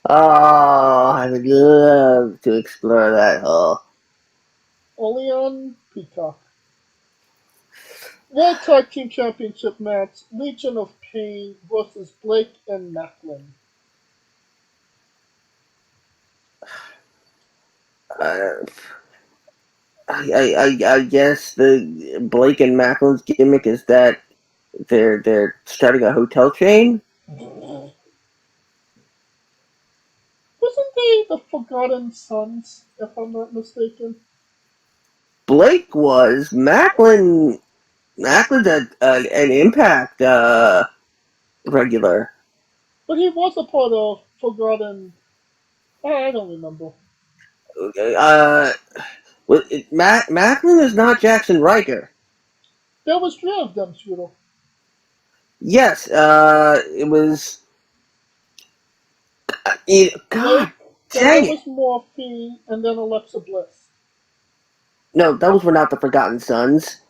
Oh, I would love to explore that hole. Only on Peacock. World Tag Team Championship match: Legion of Pain versus Blake and Macklin. Uh, I guess the Blake and Macklin's gimmick is that they're starting a hotel chain. Wasn't they the Forgotten Sons, if I'm not mistaken? Blake was Macklin's an Impact regular. But he was a part of Forgotten. I don't remember. Uh, Macklin is not Jackson Riker. There was three of them, Shooter. Yes, it was. God Blake, then there dang it! was Morphine, and then Alexa Bliss. No, those were not the Forgotten Sons.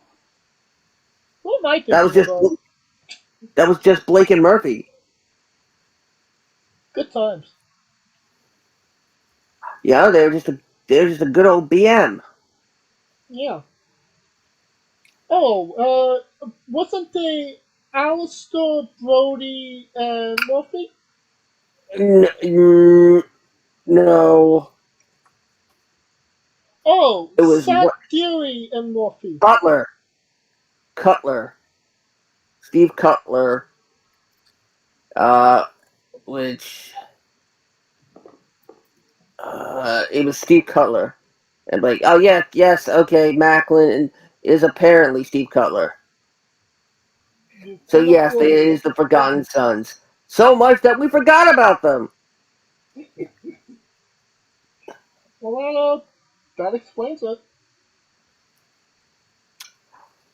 Who am I That was thinking just about? Blake and Murphy. Good times. Yeah, they were just a good old BM. Yeah. Oh, wasn't they Alistair, Brody, and Murphy? No, Oh, it was Seth Geary and Murphy. Cutler, Steve Cutler, uh, which it was Steve Cutler, and like, oh yeah, yes, okay, Macklin is apparently Steve Cutler. You So could have yes, it fooled me. is the Forgotten Sons. So much that we forgot about them. Well, that explains it.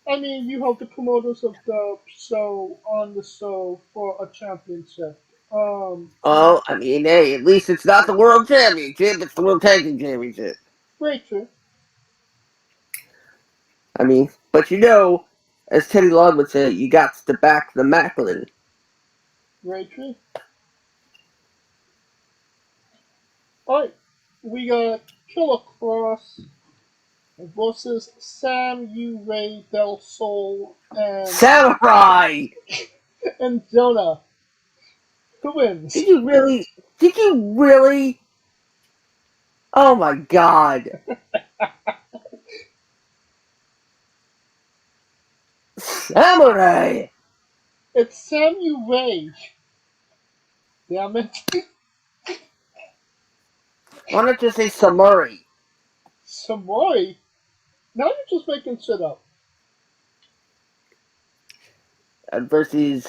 I mean, you have the promoters of the show on the show for a championship. Oh, I mean, hey, at least it's not the World Championship; it's the World Tag Team Championship. Great true. I mean, but as Teddy Long would say, you got to back the Macklin. Great true. Alright, we got Killer Cross versus Sam U. Ray Del Sol Samurai! and Jonah. Who wins? Did you really? Did you really? Oh my god. Samurai! It's Sam U. Ray. Damn it. Why not just say Samuri? Samori? Now you're just making shit up. Versus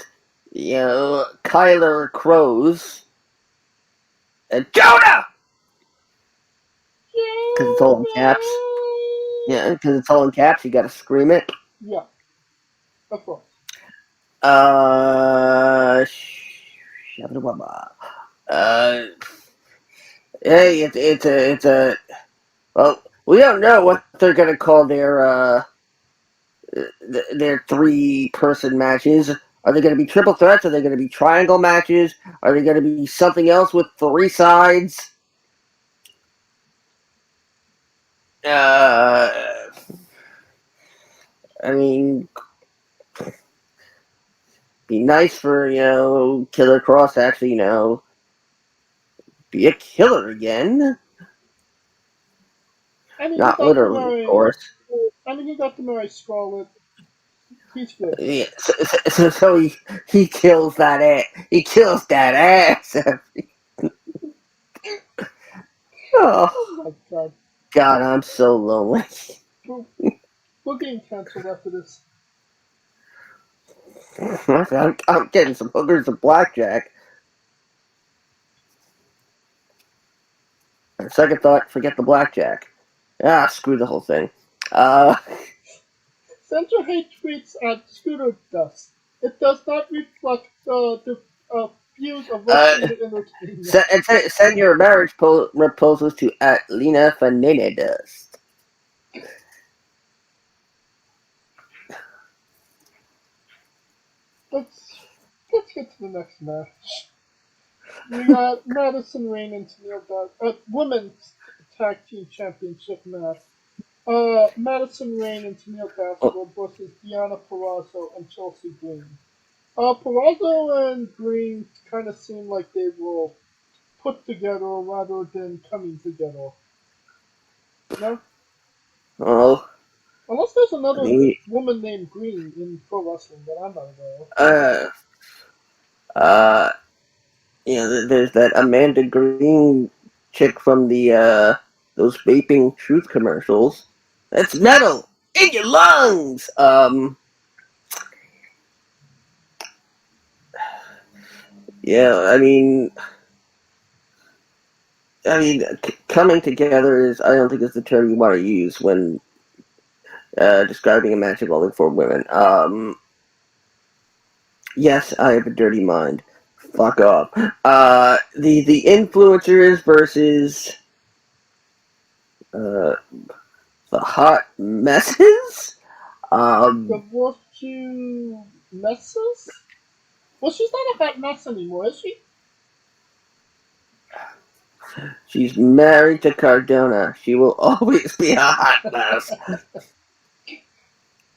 Kyler Crows and Jonah, because it's all in caps. Yeah, because it's all in caps. You got to scream it. Yeah, of course. Hey, it's a. Well, we don't know what they're gonna call their 3-person matches. Are they gonna be triple threats? Are they gonna be triangle matches? Are they gonna be something else with 3 sides? I mean, be nice for Killer Cross to actually be a killer again. I mean, Not literally, of course. I mean, you got to marry Scarlett. He's good. Yeah, so he kills that ass. He kills that ass. Oh Oh my god. God, I'm so lonely. We're getting canceled after this. I'm getting some hookers of blackjack. Second thought, forget the blackjack. Screw the whole thing. Send your hate tweets at Scooter Dust. It does not reflect the views of Wrestling Entertainment. Send your marriage proposals to Lena Fanene Dust. Let's get to the next match. We got Madison Rain and Tennille Dust, Women's Tag Team Championship match. Madison Rain and Tennille Dashwood versus Deonna Purrazzo and Chelsea Green. Purrazzo and Green kind of seem like they were put together rather than coming together. No? Oh. Unless there's another woman named Green in pro wrestling that I'm not aware of. There's that Amanda Green chick from the those vaping truth commercials. That's metal in your lungs. Yeah, I mean, coming together I don't think is the term you want to use when describing a match involving 4 women. Yes, I have a dirty mind. Fuck off. The influencers versus the hot messes. The Virtue Messes? Well, she's not a hot mess anymore, is she? She's married to Cardona. She will always be a hot mess.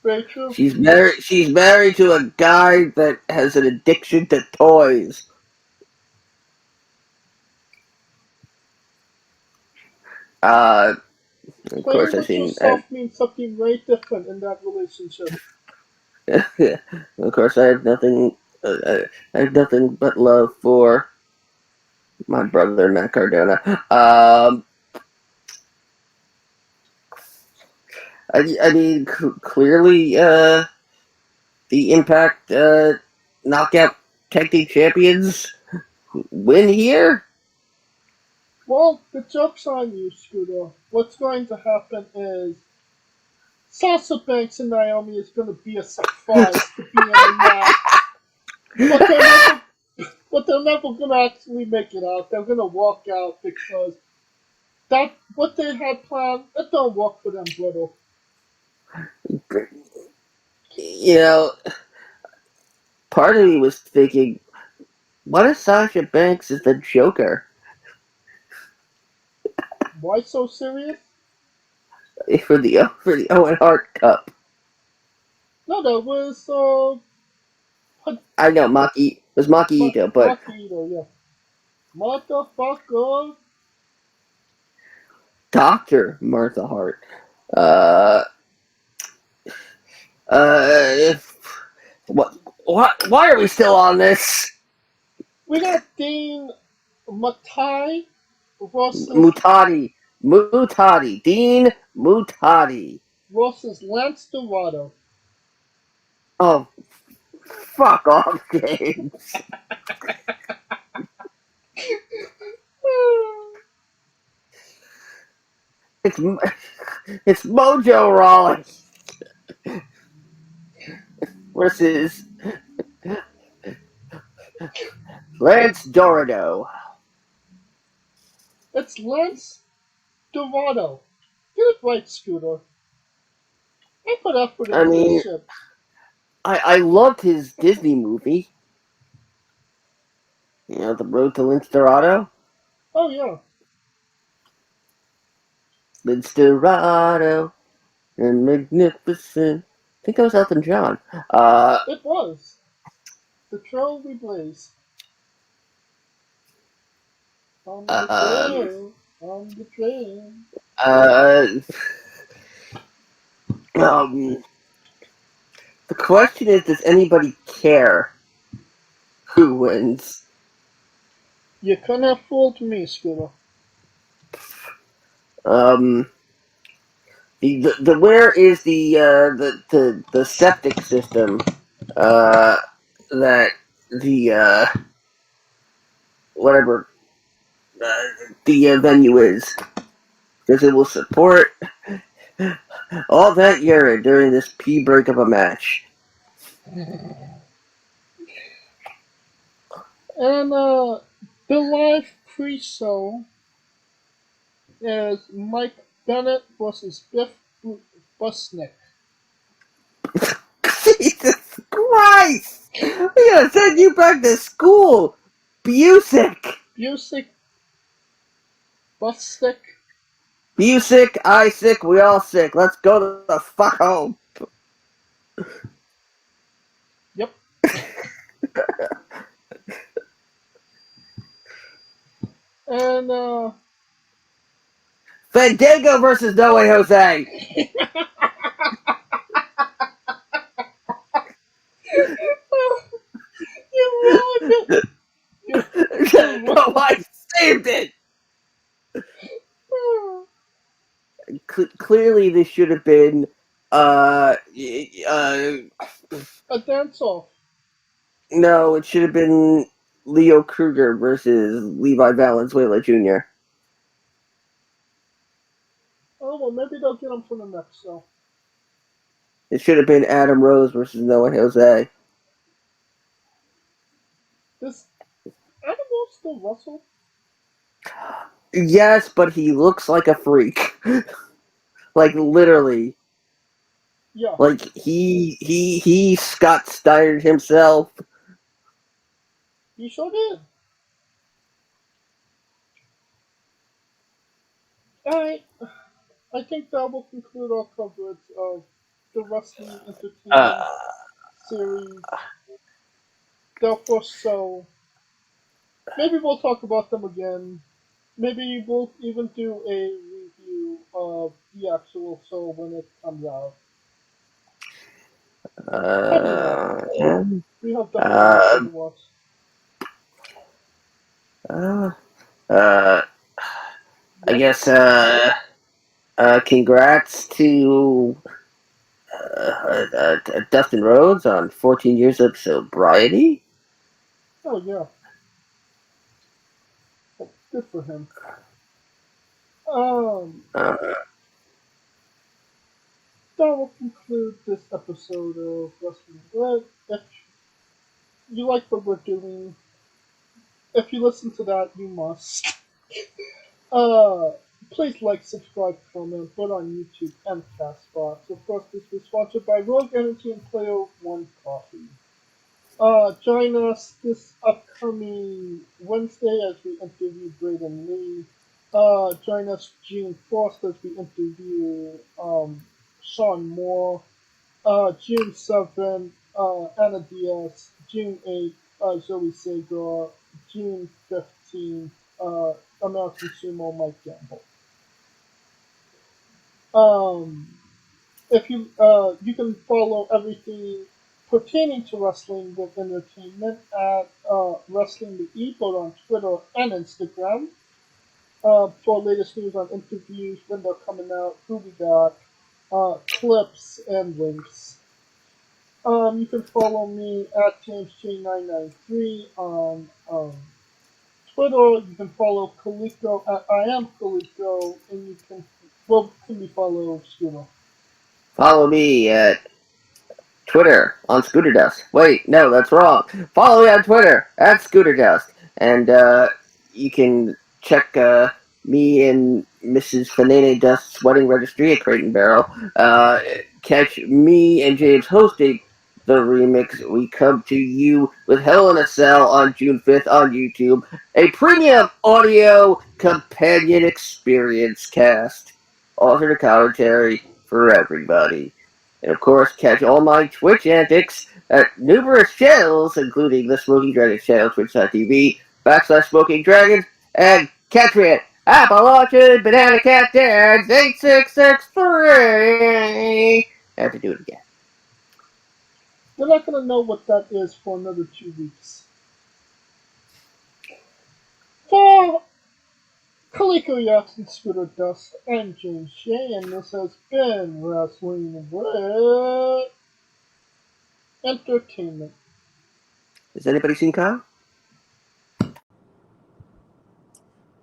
Very true. She's married to a guy that has an addiction to toys. Of course, Playing with yourself means something very different in that relationship. Of course, I have nothing. I have nothing but love for my brother, Matt Cardona. I mean, clearly, the Impact Knockout Tag Team Champions win here. Well, the joke's on you, Scooter. What's going to happen is Sasha Banks and Naomi is going to be a surprise to be in the match. But they're never going to actually make it out. They're going to walk out because what they had planned, it don't work for them, brother. Part of me was thinking, what if Sasha Banks is the Joker? Why so serious? For the Owen Hart Cup. No, that was I know Maki was Maki Ito, but Maki Ito, yeah. Motherfucker. Dr. Martha Hart. Why are we still on this? We got Dean Matai versus Mutati. Dean Mutati versus Lance Dorado. Oh, Fuck off, James. It's it's Mojo Rawley versus Lance Dorado. It's Lance Dorado. Get it right, Scooter. I put effort I into this mean, shit. I loved his Disney movie. You know, The Road to Lance Dorado. Oh yeah, Lance Dorado and Magnificent. I think that was Elton John. it was. The trail we blaze. On the um, trail. On the trail. uh, um, the question is, does anybody care who wins? You cannot fool me, Scooter. Um, the winner is the septic system that the whatever the venue is, because it will support all that urine during this pee break of a match. And the live pre-show is Mike Bennett versus Biff Busnick. Jesus Christ! We gotta send you back to school, Busick. Busick, Busnick. You sick, I sick, we all sick. Let's go the fuck home. Yep. And Fandango versus No Way Jose. you ruined it. No, I saved it. Clearly, this should have been A dance-off. no, it should have been Leo Kruger versus Levi Valenzuela Jr. Oh well, maybe they'll get him for the next show. It should have been Adam Rose versus Noah Jose. Does Adam Rose still wrestle? Yes, but he looks like a freak. Like literally. Yeah. Like he Scott Steinered himself. He sure did. Alright. I think that will conclude our coverage of the Wrestling Entertainment series. Their first show. Maybe we'll talk about them again. Maybe we'll even do a review of the actual show when it comes out. Probably not. Yeah. We have definitely to watch. I guess congrats to Dustin Rhodes on 14 years of sobriety. Oh yeah. Good for him. That will conclude this episode of Wrestling With. If you like what we're doing, if you listen to that, you must. Uh, Please like, subscribe, comment, both on YouTube and Castbox. Of course, this was sponsored by Rogue Energy and Player One Coffee. Join us this upcoming Wednesday as we interview Braden Lee. Join us June 1st as we interview Sean Moore. June 7th, Anna Diaz. June 8th, Zoe Sagar. June 15th, American Sumo Mike Gamble. If you can follow everything pertaining to wrestling with entertainment at Wrestling with E, both on Twitter and Instagram. For latest news on interviews, when they're coming out, who we got, clips, and links. You can follow me at JamesJ993 on Twitter. You can follow Kaliko at I am Kaliko, and you can be followed Scooter. Follow me at Twitter on Scooter Dust. Wait, no, that's wrong. Follow me on Twitter at Scooter Dust, and you can check me and Mrs. Fanene Dust's wedding registry at Crate and Barrel. Catch me and James hosting the remix. We come to you with Hell in a Cell on June 5th on YouTube, a premium audio companion experience cast, alternate commentary for everybody. And of course, catch all my Twitch antics at numerous channels, including the Smoking Dragons channel, twitch.tv/Smoking Dragons, and catch me at Appalachian Banana Cat Dance 8663. I have to do it again. You're not going to know what that is for another 2 weeks. For Kaliko Jackson, Scooter Dust, and James J, and this has been Wrestling with Entertainment. Has anybody seen Kyle?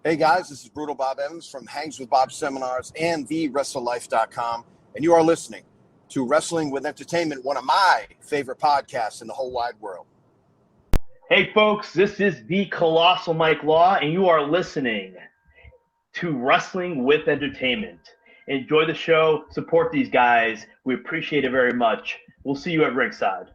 Hey guys, this is Brutal Bob Evans from Hangs with Bob Seminars and TheWrestleLife.com, and you are listening to Wrestling with Entertainment, one of my favorite podcasts in the whole wide world. Hey folks, this is the Colossal Mike Law, and you are listening to Wrestling with Entertainment. Enjoy the show, support these guys. We appreciate it very much. We'll see you at ringside.